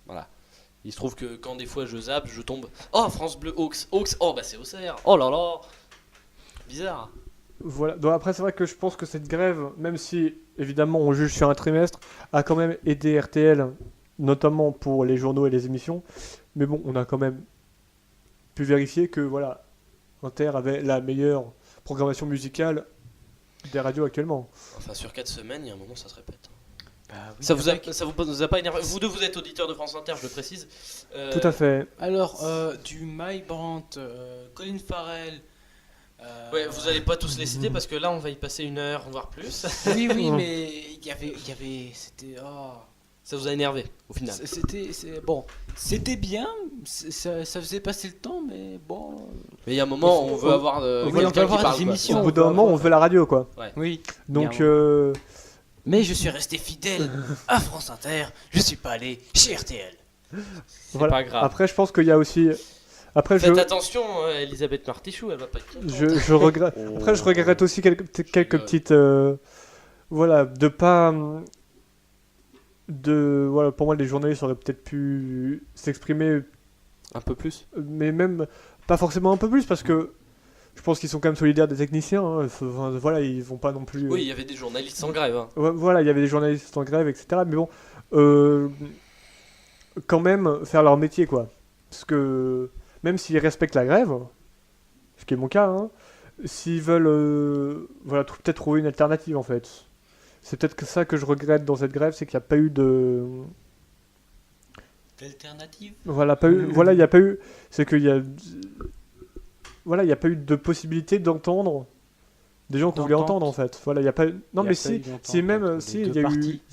Voilà. Il se trouve que quand des fois je zappe, je tombe. Oh, France Bleu Aux. Oh, bah c'est Auxerre. Oh là là. Bizarre. Voilà. Donc après c'est vrai que je pense que cette grève, même si évidemment on juge sur un trimestre, a quand même aidé RTL, notamment pour les journaux et les émissions. Mais bon, on a quand même pu vérifier que voilà, Inter avait la meilleure programmation musicale des radios actuellement. Enfin, sur 4 semaines, il y a un moment, ça se répète. Bah oui, Ça vous avec- a pas énervé? Vous deux, vous êtes auditeurs de France Inter, je le précise. Tout à fait. Alors, du Mike Brandt, Colin Farrell. Ouais, vous allez pas tous les citer parce que là, on va y passer 1 heure, voire plus. Oui, mais il y avait, c'était, Ça vous a énervé, au final. c'était bien, ça faisait passer le temps, mais bon. Mais il y a un moment, Il faut- on veut avoir on quelqu'un veut avoir qui parle, des quoi. émissions. Au bout d'un moment, on veut la radio, quoi. Oui. Donc, Il y a Mais je suis resté fidèle à France Inter. Je suis pas allé chez RTL. C'est voilà. pas grave. Après, je pense qu'il y a aussi. Après, Faites attention, Elisabeth Martichoux, elle va pas être contente. je regrette. Après, je regrette aussi quelques petites. Voilà, de pas. Voilà, pour moi, les journalistes auraient peut-être pu s'exprimer, Un peu plus. mais même pas forcément un peu plus, parce que je pense qu'ils sont quand même solidaires des techniciens. Hein. Enfin, voilà, ils vont pas non plus. Oui, il y avait des journalistes en grève. Hein. Ouais, voilà, il y avait des journalistes en grève, etc. Mais bon, quand même faire leur métier, quoi. Parce que même s'ils respectent la grève, ce qui est mon cas, hein, s'ils veulent, voilà, peut-être trouver une alternative, en fait. C'est peut-être que ça que je regrette dans cette grève, c'est qu'il n'y a pas eu de, D'alternative. voilà, pas eu, voilà, il n'y a pas eu, c'est qu'il y a, voilà, il n'y a pas eu de possibilité d'entendre des gens qu'on voulait D'entente. entendre, en fait. Voilà, il y a pas, non, mais si. Si même, si, il y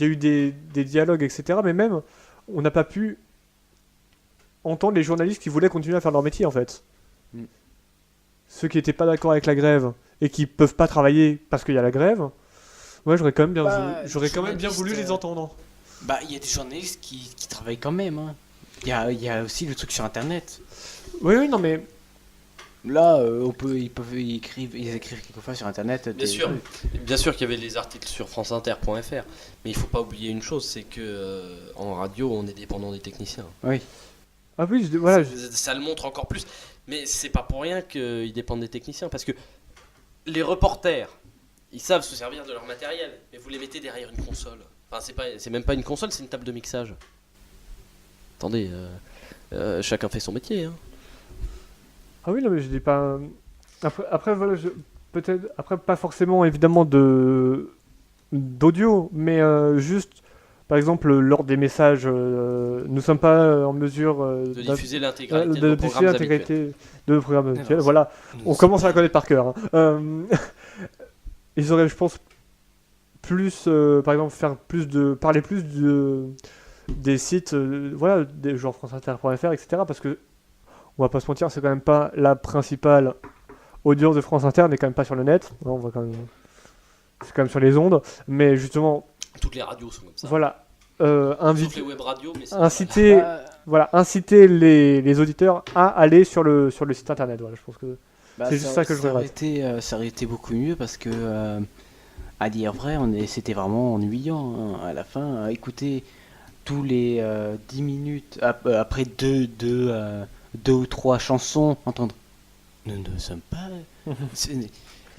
a eu des dialogues, etc. Mais même, on n'a pas pu entendre les journalistes qui voulaient continuer à faire leur métier, en fait. Mm. Ceux qui n'étaient pas d'accord avec la grève et qui peuvent pas travailler parce qu'il y a la grève, ouais, j'aurais quand même bien, j'aurais les quand même bien voulu journalistes, les entendre. Bah, il y a des journalistes qui travaillent quand même. Hein. Il y a aussi le truc sur Internet. Oui, oui, non, mais Là, ils écrivent quelquefois sur Internet. Bien sûr. Bien sûr qu'il y avait les articles sur franceinter.fr, mais il faut pas oublier une chose, c'est que en radio, on est dépendant des techniciens. Oui. ah oui, voilà, Ça le montre encore plus. Mais c'est pas pour rien qu'ils dépendent des techniciens, parce que les reporters, ils savent se servir de leur matériel, mais vous les mettez derrière une console. Enfin, c'est même pas une console, c'est une table de mixage. Attendez, chacun fait son métier. Hein. ah oui, non, mais je dis pas. Après voilà, peut-être après pas forcément évidemment d'audio, mais juste. Par exemple, lors des messages, nous sommes pas en mesure De diffuser l'intégralité de de vos diffuser programmes habituels. l'intégralité de nos programmes habituels. non, Voilà, on commence à la connaître par cœur. Hein. Ils auraient, je pense, plus, par exemple, parler plus des sites, voilà, des genre franceinter.fr, etc. Parce que, on va pas se mentir, c'est quand même pas la principale audience de France Inter, n'est quand même pas sur le net. On va quand même, c'est quand même sur les ondes. Mais justement, Toutes les radios sont comme ça. voilà, Sauf les web radios, mais c'est inciter, voilà, inciter les auditeurs à aller sur le site internet. Voilà, je pense que c'est juste ça que je regrette. Ça aurait été beaucoup mieux parce que, à dire vrai, c'était vraiment ennuyant. Hein. À la fin, écouter tous les 10 minutes, après deux 2 ou 3 chansons, entendre nous ne sommes pas. Nous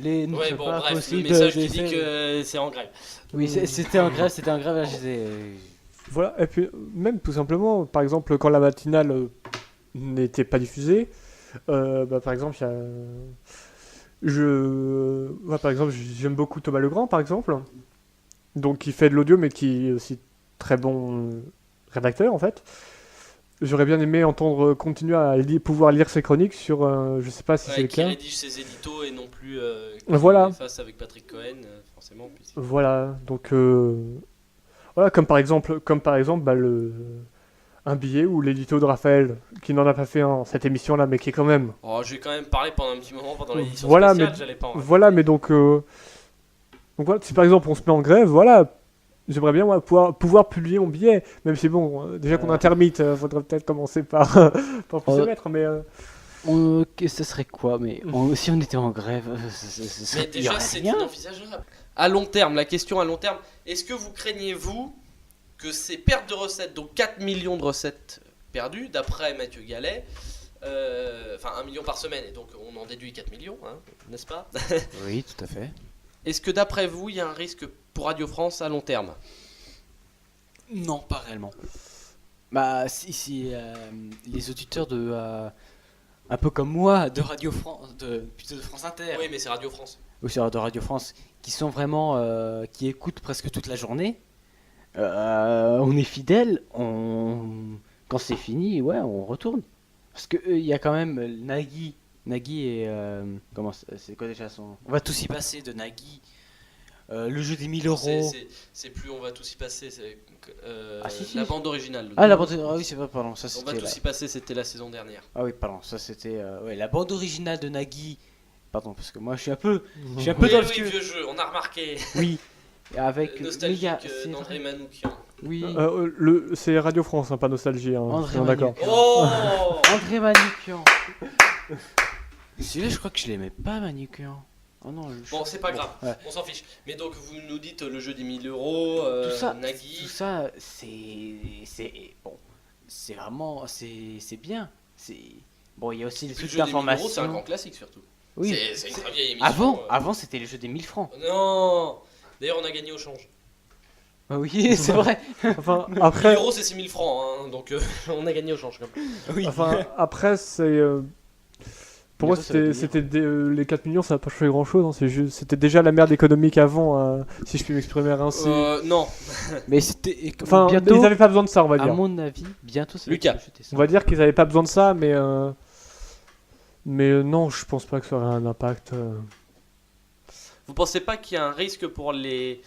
Ouais, sommes bon, pas bref, le possible message de qui dit faire- que c'est en grève. Oui, c'était en grève, là, Voilà, et puis même tout simplement, par exemple, quand la matinale n'était pas diffusée, par exemple, par exemple, j'aime beaucoup Thomas Legrand, par exemple, donc qui fait de l'audio, mais qui est aussi très bon rédacteur, en fait. J'aurais bien aimé continuer à pouvoir lire ses chroniques sur, je sais pas si c'est Ouais, le qui cas. rédige ses éditos et non plus Voilà. qui face avec Patrick Cohen, forcément. Puisque... Voilà, donc voilà, comme par exemple un billet ou l'édito de Raphaël, qui n'en a pas fait un dans cette émission-là, mais qui est quand même. Oh, je vais quand même parler pendant un petit moment pendant l'édition Voilà, spéciale, mais- j'allais pas en Voilà, mais donc voilà, si par exemple on se met en grève, voilà, j'aimerais bien moi, pouvoir publier mon billet, même si bon, déjà qu'on est intermite, faudrait peut-être commencer par par plus se mettre, mais ce serait quoi? Mais si on était en grève, Mais déjà, c'est inenvisageable. À long terme, la question à long terme, est-ce que vous craignez, vous, que ces pertes de recettes, donc 4 millions de recettes perdues, d'après Mathieu Gallet, enfin 1 million par semaine, et donc on en déduit 4 millions, hein, n'est-ce pas? Oui, tout à fait. Est-ce que d'après vous, il y a un risque pour Radio France à long terme? Non, pas réellement. Bah, si les auditeurs de. Un peu comme moi, de Radio France, plutôt de France Inter, Oui, mais c'est Radio France. ou sur de Radio France, qui sont vraiment. Qui écoutent presque toute la journée, on est fidèles, quand c'est fini, ouais, on retourne. Parce que il y a quand même Nagui et. C'est quoi déjà son. On va tous y passer de Nagui. Le jeu des 1000 euros. C'est plus on va tous y passer, c'est si. la bande originale. Ah, la bande. Ah oui, c'est pas, pardon. Ça, On va c'était tous y passer, c'était la saison dernière. Ah oui, pardon. Ça, c'était. Ouais, la bande originale de Nagui. Pardon, parce que moi, je suis un peu Oui, dans le oui, vieux. vieux jeu, on a remarqué. Oui. Avec. Nostalgique mais c'est d'André vrai. Manoukian. Oui. c'est Radio France, hein, pas Nostalgie, hein, André non, d'accord. Manoukian. Oh André Manoukian. Celui-là, je crois que je l'aimais pas, Manoukian. Oh non. Bon, c'est pas grave, ouais. on s'en fiche. Mais donc, vous nous dites le jeu des 1000 euros, Tout ça, Nagui. tout ça, c'est bon. C'est vraiment, c'est bien. C'est bon. Il y a aussi les Le trucs jeu des 1000 euros, c'est un grand d'information. classique surtout. Oui. C'est une très vieille émission. Avant, c'était le jeu des 1000 francs. Non. D'ailleurs, on a gagné au change. Ah oui, c'est vrai. Enfin, 1000 après, euros, c'est 6000 francs, hein, donc on a gagné au change. Quand même. Oui. enfin, après c'est. Pour moi, Bientôt, ça va payer. c'était les 4 millions, ça n'a pas changé grand-chose. Hein, c'était déjà la merde économique avant, si je puis m'exprimer ainsi. Non. Mais c'était Enfin, bientôt. ils n'avaient pas besoin de ça, on va À dire. mon avis, bientôt ça va Lucas. être jeté, ça. On va dire qu'ils n'avaient pas besoin de ça, mais non, je pense pas que ça aurait un impact. Vous pensez pas qu'il y a un risque pour les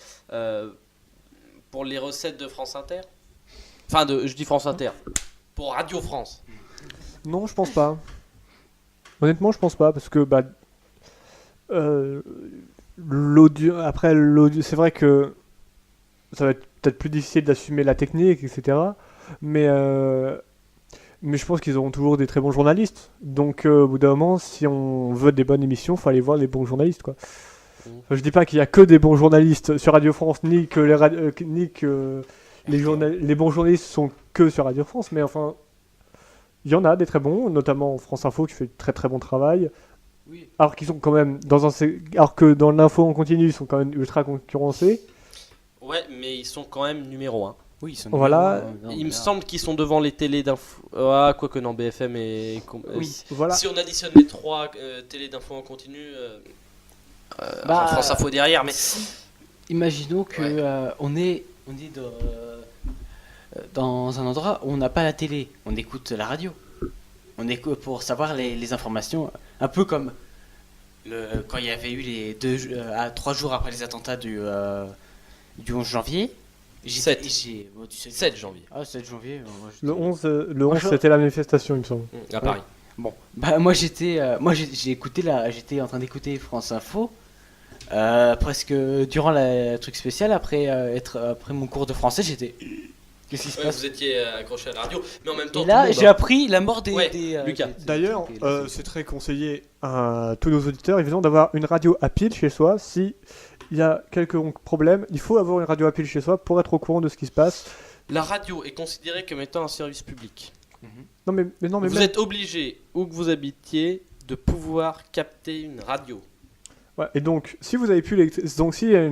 recettes de France Inter? Enfin, je dis France Inter. Pour Radio France. Non, je pense pas. Honnêtement, je pense pas, parce que l'audio, c'est vrai que ça va être peut-être plus difficile d'assumer la technique, etc. Mais je pense qu'ils auront toujours des très bons journalistes. Donc, au bout d'un moment, si on veut des bonnes émissions, faut aller voir les bons journalistes, quoi. Enfin, je dis pas qu'il y a que des bons journalistes sur Radio France, ni que les bons journalistes sont que sur Radio France, mais enfin, il y en a des très bons, notamment France Info qui fait très très bon travail. Oui. Alors qu'ils sont quand même alors que dans l'info en continu, ils sont quand même ultra concurrencés. Ouais, mais ils sont quand même numéro 1. Oui, ils sont Voilà. Il me semble qu'ils sont devant les télés d'info. Ah, quoique non, BFM et. Oui. Voilà. Si on additionne les 3 télés d'info en continu, Bah, France Info derrière, mais. Imaginons que Ouais. on est dans un endroit où on n'a pas la télé, on écoute la radio. On écoute pour savoir les informations, un peu comme quand il y avait eu les 3 jours après les attentats du 11 janvier. 7 janvier. Ah, 7 janvier. Le 11, Franchement- c'était la manifestation, il me semble. À Paris. Bon, bah moi j'ai j'étais en train d'écouter France Info presque durant le truc spécial après mon cours de français, j'étais qu'est-ce qui se Ouais, passe? vous étiez accroché à la radio, mais en même temps. Et tout là, le monde, j'ai hein. appris la mort des Ouais, des, Lucas. D'ailleurs, des- c'est très conseillé à tous nos auditeurs, évidemment, d'avoir une radio à pile chez soi. Si il y a quelques problèmes, il faut avoir une radio à pile chez soi pour être au courant de ce qui se passe. La radio est considérée comme étant un service public. Non mais non mais Vous même- êtes obligé, où que vous habitiez, de pouvoir capter une radio. Ouais, et donc, si vous avez plus donc s'il y a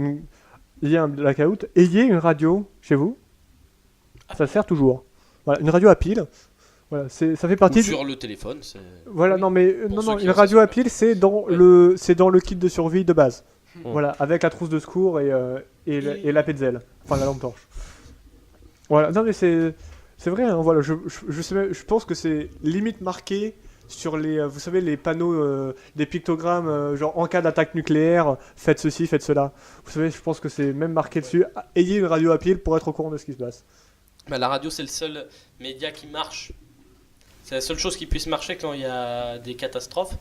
il y a un blackout, ayez une radio chez vous. Ça sert toujours. Voilà, une radio à pile. Voilà, ça fait Ou partie. sur le téléphone. Voilà, Oui. non mais Pour non ceux non, qui une ont ça radio sur à pile, c'est dans Ouais. le kit de survie de base. Hmm. Voilà, avec la trousse de secours et la pétzelle, enfin la lampe torche. Voilà, non mais c'est vrai. Hein, voilà, je pense que c'est limite marqué sur les, vous savez, les panneaux, des pictogrammes, genre en cas d'attaque nucléaire, faites ceci, faites cela. Vous savez, je pense que c'est même marqué dessus. Ayez une radio à pile pour être au courant de ce qui se passe. Bah, la radio, c'est le seul média qui marche. C'est la seule chose qui puisse marcher quand il y a des catastrophes.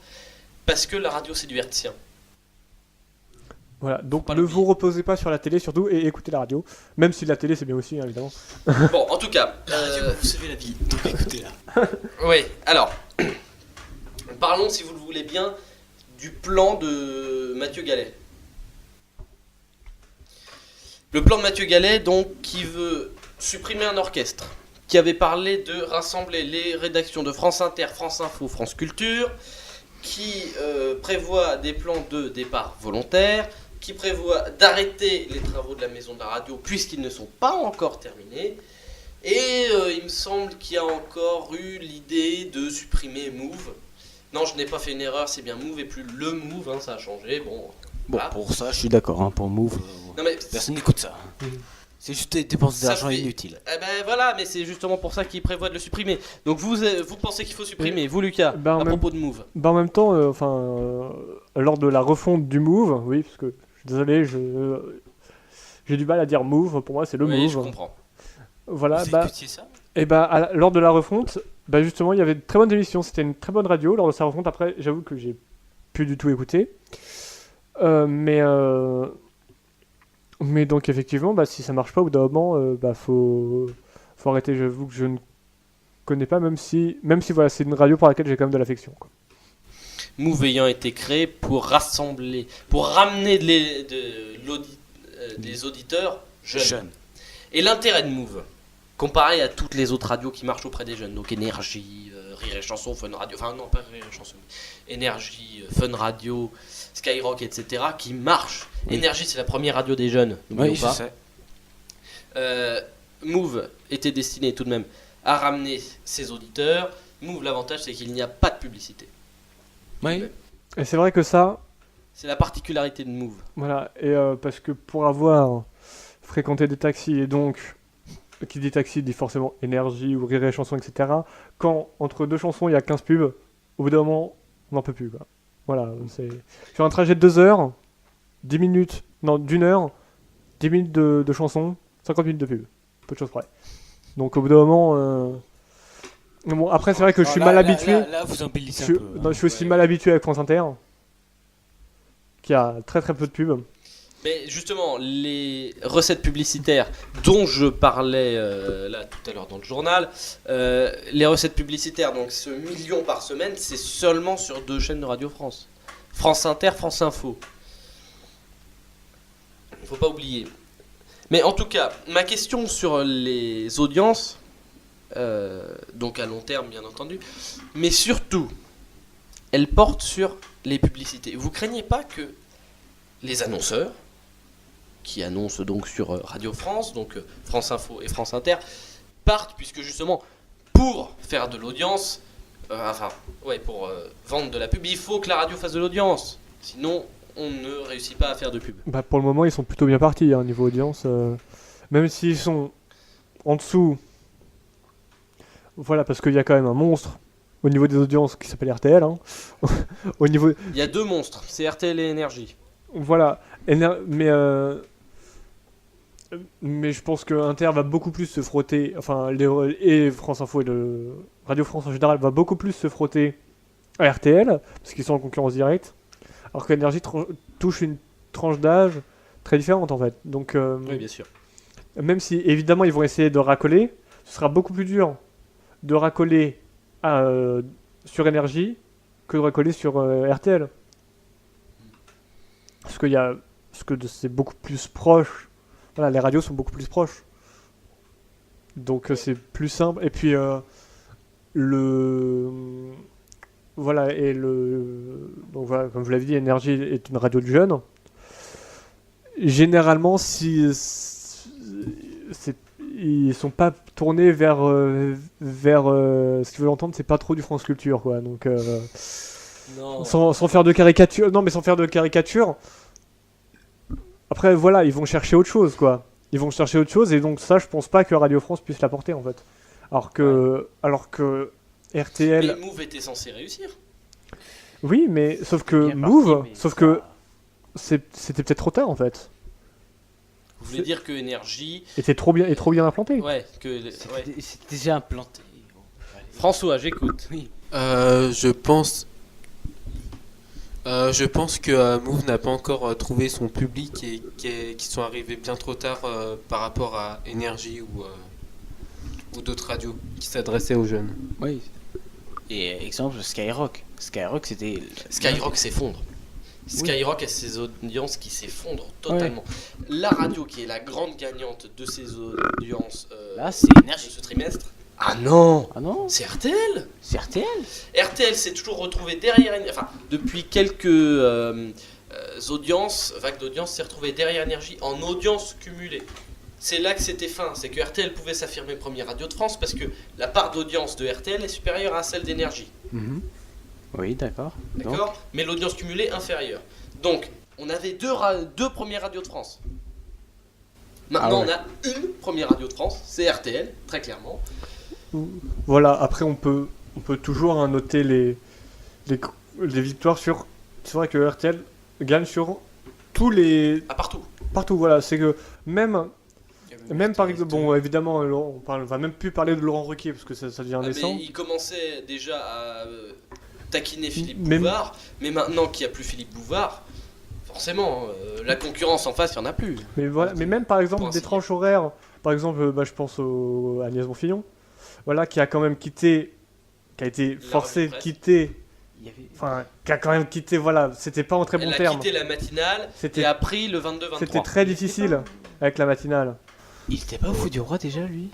Parce que la radio, c'est du hertzien. Voilà, donc pas ne l'oublier. vous reposez pas sur la télé surtout et écoutez la radio. Même si la télé c'est bien aussi, hein, évidemment. Bon, en tout cas. Vous savez la vie, donc écoutez-la. Oui, alors. Parlons, si vous le voulez bien, du plan de Mathieu Gallet. Le plan de Mathieu Gallet, donc, qui veut supprimer un orchestre, qui avait parlé de rassembler les rédactions de France Inter, France Info, France Culture, qui prévoit des plans de départ volontaires, qui prévoit d'arrêter les travaux de la maison de la radio puisqu'ils ne sont pas encore terminés. Et il me semble qu'il y a encore eu l'idée de supprimer Move. Non, je n'ai pas fait une erreur, c'est bien Move et plus le Move, hein, ça a changé. Bon, Bon, voilà. pour ça, je suis d'accord, hein, pour Move, Non, mais personne n'écoute ça. C'est juste des dépenses Ça d'argent fait- inutiles. Eh ben voilà, mais c'est justement pour ça qu'il prévoit de le supprimer. Donc vous pensez qu'il faut supprimer, vous Lucas, Ben, en à même- propos de Move. Bah en même temps, lors de la refonte du Move, oui, parce que je suis désolé, j'ai du mal à dire Move, pour moi c'est le Oui, je Move. comprends. Voilà, Vous bah, écoutiez ça? et bah lors de la refonte, bah justement il y avait de très bonnes émissions, c'était une très bonne radio lors de sa refonte. Après, j'avoue que j'ai plus du tout écouté. Mais donc effectivement, bah, si ça marche pas au bout d'un moment, bah faut arrêter. J'avoue que je ne connais pas, même si voilà, c'est une radio pour laquelle j'ai quand même de l'affection, quoi. Move ayant été créé pour rassembler, pour ramener des auditeurs jeunes. Jeune. Et l'intérêt de Move, comparé à toutes les autres radios qui marchent auprès des jeunes, donc Énergie, Rire et Chanson, Fun Radio, enfin non pas Rire et Chanson, mais Énergie, Fun Radio, Skyrock, etc., qui marchent. Oui. Énergie, c'est la première radio des jeunes, n'oublions Oui, je pas. sais. Move était destiné tout de même à ramener ses auditeurs. Move, l'avantage, c'est qu'il n'y a pas de publicité. Oui. Et c'est vrai que ça, C'est la particularité de Move. voilà, et parce que pour avoir fréquenté des taxis, et donc, qui dit taxi dit forcément énergie ou rire et chanson, etc. Quand entre deux chansons il y a 15 pubs, au bout d'un moment, on n'en peut plus, quoi. Voilà, c'est. Sur un trajet de 2 heures, 10 minutes, non, d'une heure, 10 minutes de chansons, 50 minutes de pub. Peu de choses près. Donc au bout d'un moment. Bon, après, c'est vrai que je suis mal habitué. Là, vous embellissez Je, un peu. non, je suis aussi mal habitué avec France Inter, qui a très très peu de pubs. Mais justement, les recettes publicitaires dont je parlais là tout à l'heure dans le journal, les recettes publicitaires, donc ce million par semaine, c'est seulement sur 2 chaînes de Radio France. France Inter, France Info. Il ne faut pas oublier. Mais en tout cas, ma question sur les audiences, donc à long terme bien entendu, mais surtout, elle porte sur les publicités. Vous craignez pas que les annonceurs, qui annoncent donc sur Radio France, donc France Info et France Inter, partent, puisque justement, pour faire de l'audience, pour vendre de la pub, il faut que la radio fasse de l'audience. Sinon, on ne réussit pas à faire de pub. Bah, pour le moment, ils sont plutôt bien partis, hein, niveau audience. Même s'ils sont en dessous. Voilà, parce qu'il y a quand même un monstre au niveau des audiences qui s'appelle RTL. Hein. Au niveau. Il y a 2 monstres, c'est RTL et Énergie. Voilà. Mais je pense que Inter va beaucoup plus se frotter. Enfin, et France Info et Radio France en général va beaucoup plus se frotter à RTL, parce qu'ils sont en concurrence directe. Alors que Énergie touche une tranche d'âge très différente en fait. Donc. Oui, bien sûr. Même si évidemment ils vont essayer de racoler, ce sera beaucoup plus dur de racoler sur Énergie que de racoler sur RTL. Parce que c'est beaucoup plus proche. Voilà, les radios sont beaucoup plus proches. Donc c'est plus simple. Et puis le voilà et le donc voilà, comme je l'avais dit, Énergie est une radio de jeunes. Généralement, ils sont pas tournés vers ce qu'ils veulent entendre, c'est pas trop du France Culture, quoi. Donc Non. sans faire de caricature, non mais sans faire de caricature. Après voilà, ils vont chercher autre chose, quoi. Ils vont chercher autre chose et donc ça, je pense pas que Radio France puisse l'apporter en fait. Alors que RTL, Mais Move était censé réussir. oui, mais sauf que Bien Move, parti, mais sauf ça- que c'était peut-être trop tard en fait. Vous voulez dire que Énergie. Était trop bien implanté. Ouais, C'est déjà implanté. Bon, allez. François, j'écoute. Oui. Je pense que Move n'a pas encore trouvé son public et qu'ils sont arrivés bien trop tard par rapport à Énergie ou d'autres radios qui s'adressaient aux jeunes. Oui. Et exemple, Skyrock. Skyrock, c'était. Skyrock s'effondre. Skyrock a ses audiences qui s'effondrent totalement. La radio qui est la grande gagnante de ces audiences Là, c'est de Énergie. ce trimestre. Ah non, Ah non, c'est RTL. c'est RTL. RTL s'est toujours retrouvé derrière, enfin depuis quelques audiences, vagues d'audience, s'est retrouvé derrière Énergie en audience cumulée. C'est là que c'était fin, c'est que RTL pouvait s'affirmer première radio de France parce que la part d'audience de RTL est supérieure à celle d'Énergie. Oui, d'accord. Donc, D'accord. Mais l'audience cumulée inférieure. Donc, on avait deux premières radios de France. Maintenant, Ah ouais. on a une première radio de France, c'est RTL, très clairement. Voilà, après on peut toujours noter les victoires sur. C'est vrai que RTL gagne sur tous les. À partout. Partout, voilà. C'est que même par exemple, bon évidemment, on va même plus parler de Laurent Ruquier parce que ça devient Ah, mais indécent. il commençait déjà à taquiner Philippe Mais- Bouvard, mais maintenant qu'il n'y a plus Philippe Bouvard, forcément, la concurrence en face, il n'y en a plus. Mais voilà, mais même par exemple Pour des ainsi tranches horaires, par exemple, je pense à Agnès Bonfillon, voilà, qui a quand même quitté, qui a été La forcé revue de de presse. quitter, il y avait. enfin, qui a quand même quitté, voilà, c'était pas en très Elle bon a terme. quitté la matinale et C'était a pris le 22-23. c'était très difficile avec la matinale. Il était pas au Fou du Roi déjà, lui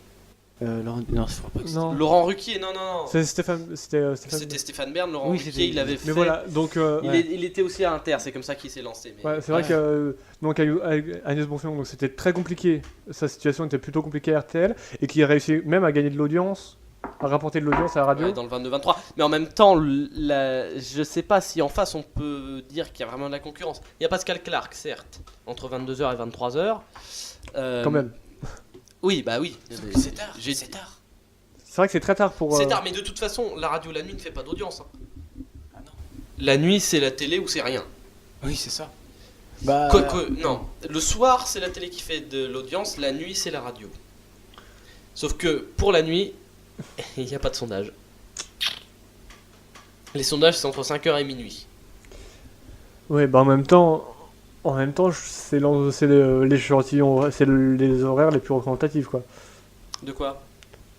Non, je crois pas que Non, Laurent Ruquier, non. c'est Stéphane. C'était Stéphane Bern, Laurent Oui, Ruquier, c'était- il avait fait. Mais voilà, donc Il était aussi à Inter, c'est comme ça qu'il s'est lancé. Mais... ouais, c'est vrai Ouais. que donc avec Agnès Bonfillon, donc c'était très compliqué. Sa situation était plutôt compliquée à RTL et qui a réussi même à gagner de l'audience, à rapporter de l'audience à la radio. Ouais, dans le 22-23. Mais en même temps, je sais pas si en face on peut dire qu'il y a vraiment de la concurrence. Il y a Pascal Clark, certes, entre 22h et 23h. Quand même. Oui, bah oui. c'est tard. J'ai- C'est tard. C'est vrai que c'est très tard pour. C'est tard, mais de toute façon, la radio la nuit ne fait pas d'audience. Hein. Ah non. La nuit, c'est la télé ou c'est rien. Oui, c'est ça. Bah. Non, le soir, c'est la télé qui fait de l'audience, la nuit, c'est la radio. Sauf que pour la nuit, il n'y a pas de sondage. Les sondages, c'est entre 5h et minuit. Ouais, bah en même temps, l'échantillon, c'est les horaires les plus représentatifs, quoi. De quoi?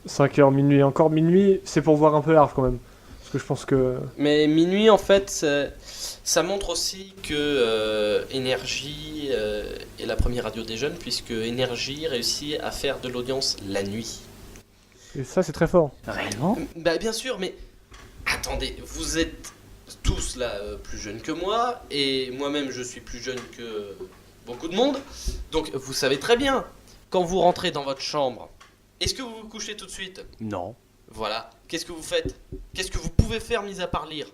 5h, minuit, encore minuit, c'est pour voir un peu large quand même. Parce que je pense que. Mais minuit, en fait, ça montre aussi que Énergie est la première radio des jeunes, puisque Énergie réussit à faire de l'audience la nuit. Et ça, c'est très fort. Réellement Bah bien sûr, mais attendez, vous êtes tous là plus jeunes que moi, et moi-même je suis plus jeune que beaucoup de monde, donc vous savez très bien, quand vous rentrez dans votre chambre, est-ce que vous vous couchez tout de suite? Non. Voilà, qu'est-ce que vous faites? Qu'est-ce que vous pouvez faire mis à part lire?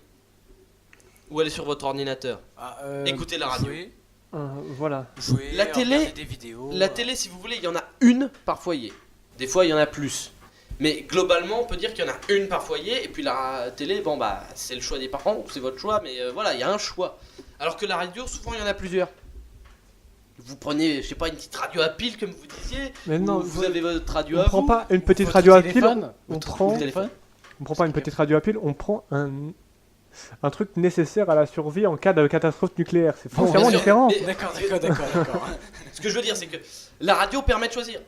Ou aller sur votre ordinateur? Écoutez la radio. Jouer, Voilà. La télé- regarder des vidéos. La télé, si vous voulez, il y en a une par foyer. Des fois, il y en a plus. Mais globalement, on peut dire qu'il y en a une par foyer. Et puis la télé, bon, bah, c'est le choix des parents, ou c'est votre choix, mais voilà, il y a un choix. Alors que la radio, souvent, il y en a plusieurs. Vous prenez, je sais pas, une petite radio à pile, comme vous disiez. Mais non, ou vous avez votre radio on à prend vous. pas une petite Votre radio à pile. téléphone, On votre prend. téléphone. On prend pas une petite radio à pile, on prend un truc nécessaire à la survie en cas de catastrophe nucléaire. C'est Bon, foncièrement bien sûr. différent. Mais- D'accord. Ce que je veux dire, c'est que la radio permet de choisir.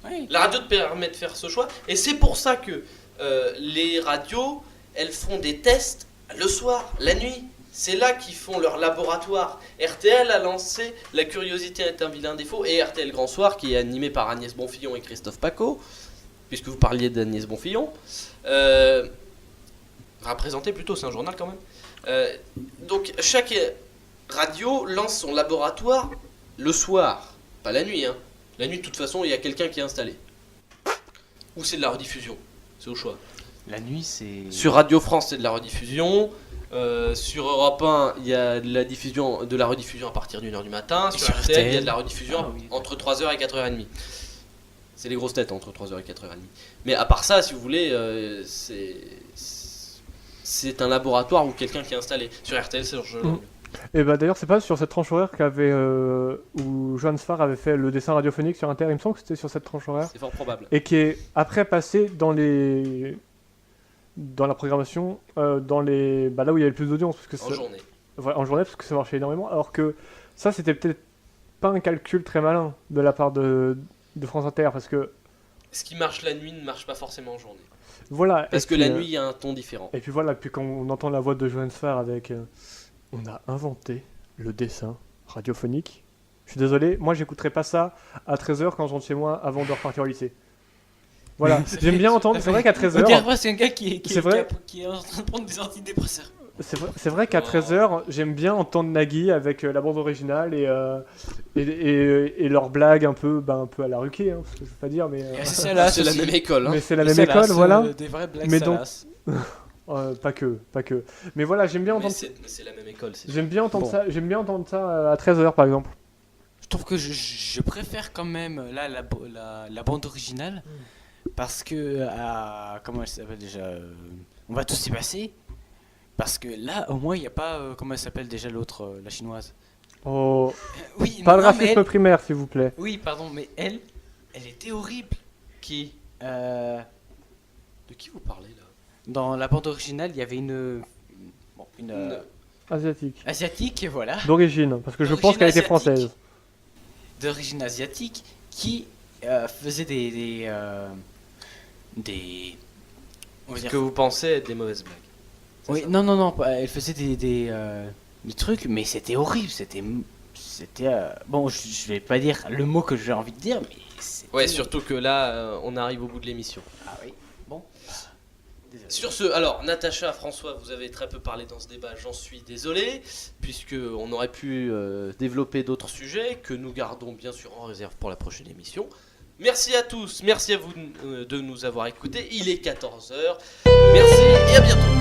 Oui. La radio te permet de faire ce choix. Et c'est pour ça que les radios, elles font des tests le soir, la nuit. C'est là qu'ils font leur laboratoire. RTL a lancé La curiosité est un vilain défaut. Et RTL Grand Soir, qui est animé par Agnès Bonfillon et Christophe Paco, puisque vous parliez d'Agnès Bonfillon. Représentée plutôt, c'est un journal quand même. Donc chaque radio lance son laboratoire le soir, pas la nuit. Hein. La nuit, de toute façon, il y a quelqu'un qui est installé. Ou c'est de la rediffusion, c'est au choix. La nuit, c'est. Sur Radio France, c'est de la rediffusion. Sur Europe 1, il y a de la rediffusion à partir d'1h du matin. Sur RTL, il y a de la rediffusion entre 3h et 4h30. C'est les grosses têtes entre 3h et 4h30. Mais à part ça, si vous voulez, c'est un laboratoire ou quelqu'un qui est installé. Sur RTL, c'est genre. Et bah d'ailleurs, c'est pas sur cette tranche horaire où Johan Sfar avait fait le dessin radiophonique sur Inter. Il me semble que c'était sur cette tranche horaire. C'est fort probable. Et qui est après passé dans la programmation, là où il y avait le plus d'audience. En journée. Ouais, en journée, parce que ça marchait énormément. Alors que ça, c'était peut-être pas un calcul très malin de la part de France Inter, parce que. Ce qui marche la nuit ne marche pas forcément en journée. Voilà. Parce que la nuit, il y a un ton différent. Et puis voilà, puis quand on entend la voix de Johan Sfar avec. On a inventé le dessin radiophonique. Je suis désolé, moi j'écouterai pas ça à 13h quand je rentre chez moi avant de repartir au lycée. Voilà, j'aime bien entendre. C'est vrai qu'à 13h. On dirait presque c'est un gars qui C'est vrai. qui est en train de prendre des antidépresseurs. C'est vrai qu'à 13h, j'aime bien entendre Nagui avec la bande originale et leurs blagues un peu à la Ruquier, hein, je veux pas dire, mais. C'est la même école. Hein. Mais c'est la même école, voilà. Des vraies blagues Mais donc, salaces. pas que. Mais voilà, j'aime bien Mais entendre. c'est la même école. J'aime bien entendre ça. J'aime bien entendre ça à 13h par exemple. Je trouve que je préfère quand même là la bande originale parce que comment elle s'appelle déjà on va tous y passer parce que là au moins il n'y a pas comment elle s'appelle déjà l'autre la chinoise. Oh. Oui, Pas de non, mais racisme primaire, s'il vous plaît. oui pardon mais elle était horrible. Qui Euh, De qui vous parlez là dans la bande originale il y avait une Asiatique. asiatique voilà D'origine, parce que je pense D'origine qu'elle était asiatique. française. d'origine asiatique qui faisait des on va Ce dire que vous pensez être des mauvaises blagues. C'est oui ça non elle faisait des trucs mais c'était horrible c'était bon je vais pas dire le mot que j'ai envie de dire mais c'était... Ouais, surtout que là, on arrive au bout de l'émission. ah oui bon désolé. Sur ce, alors, Natacha, François, vous avez très peu parlé dans ce débat, j'en suis désolé, puisque on aurait pu développer d'autres sujets que nous gardons bien sûr en réserve pour la prochaine émission. Merci à tous, merci à vous de nous avoir écoutés, il est 14h, merci et à bientôt.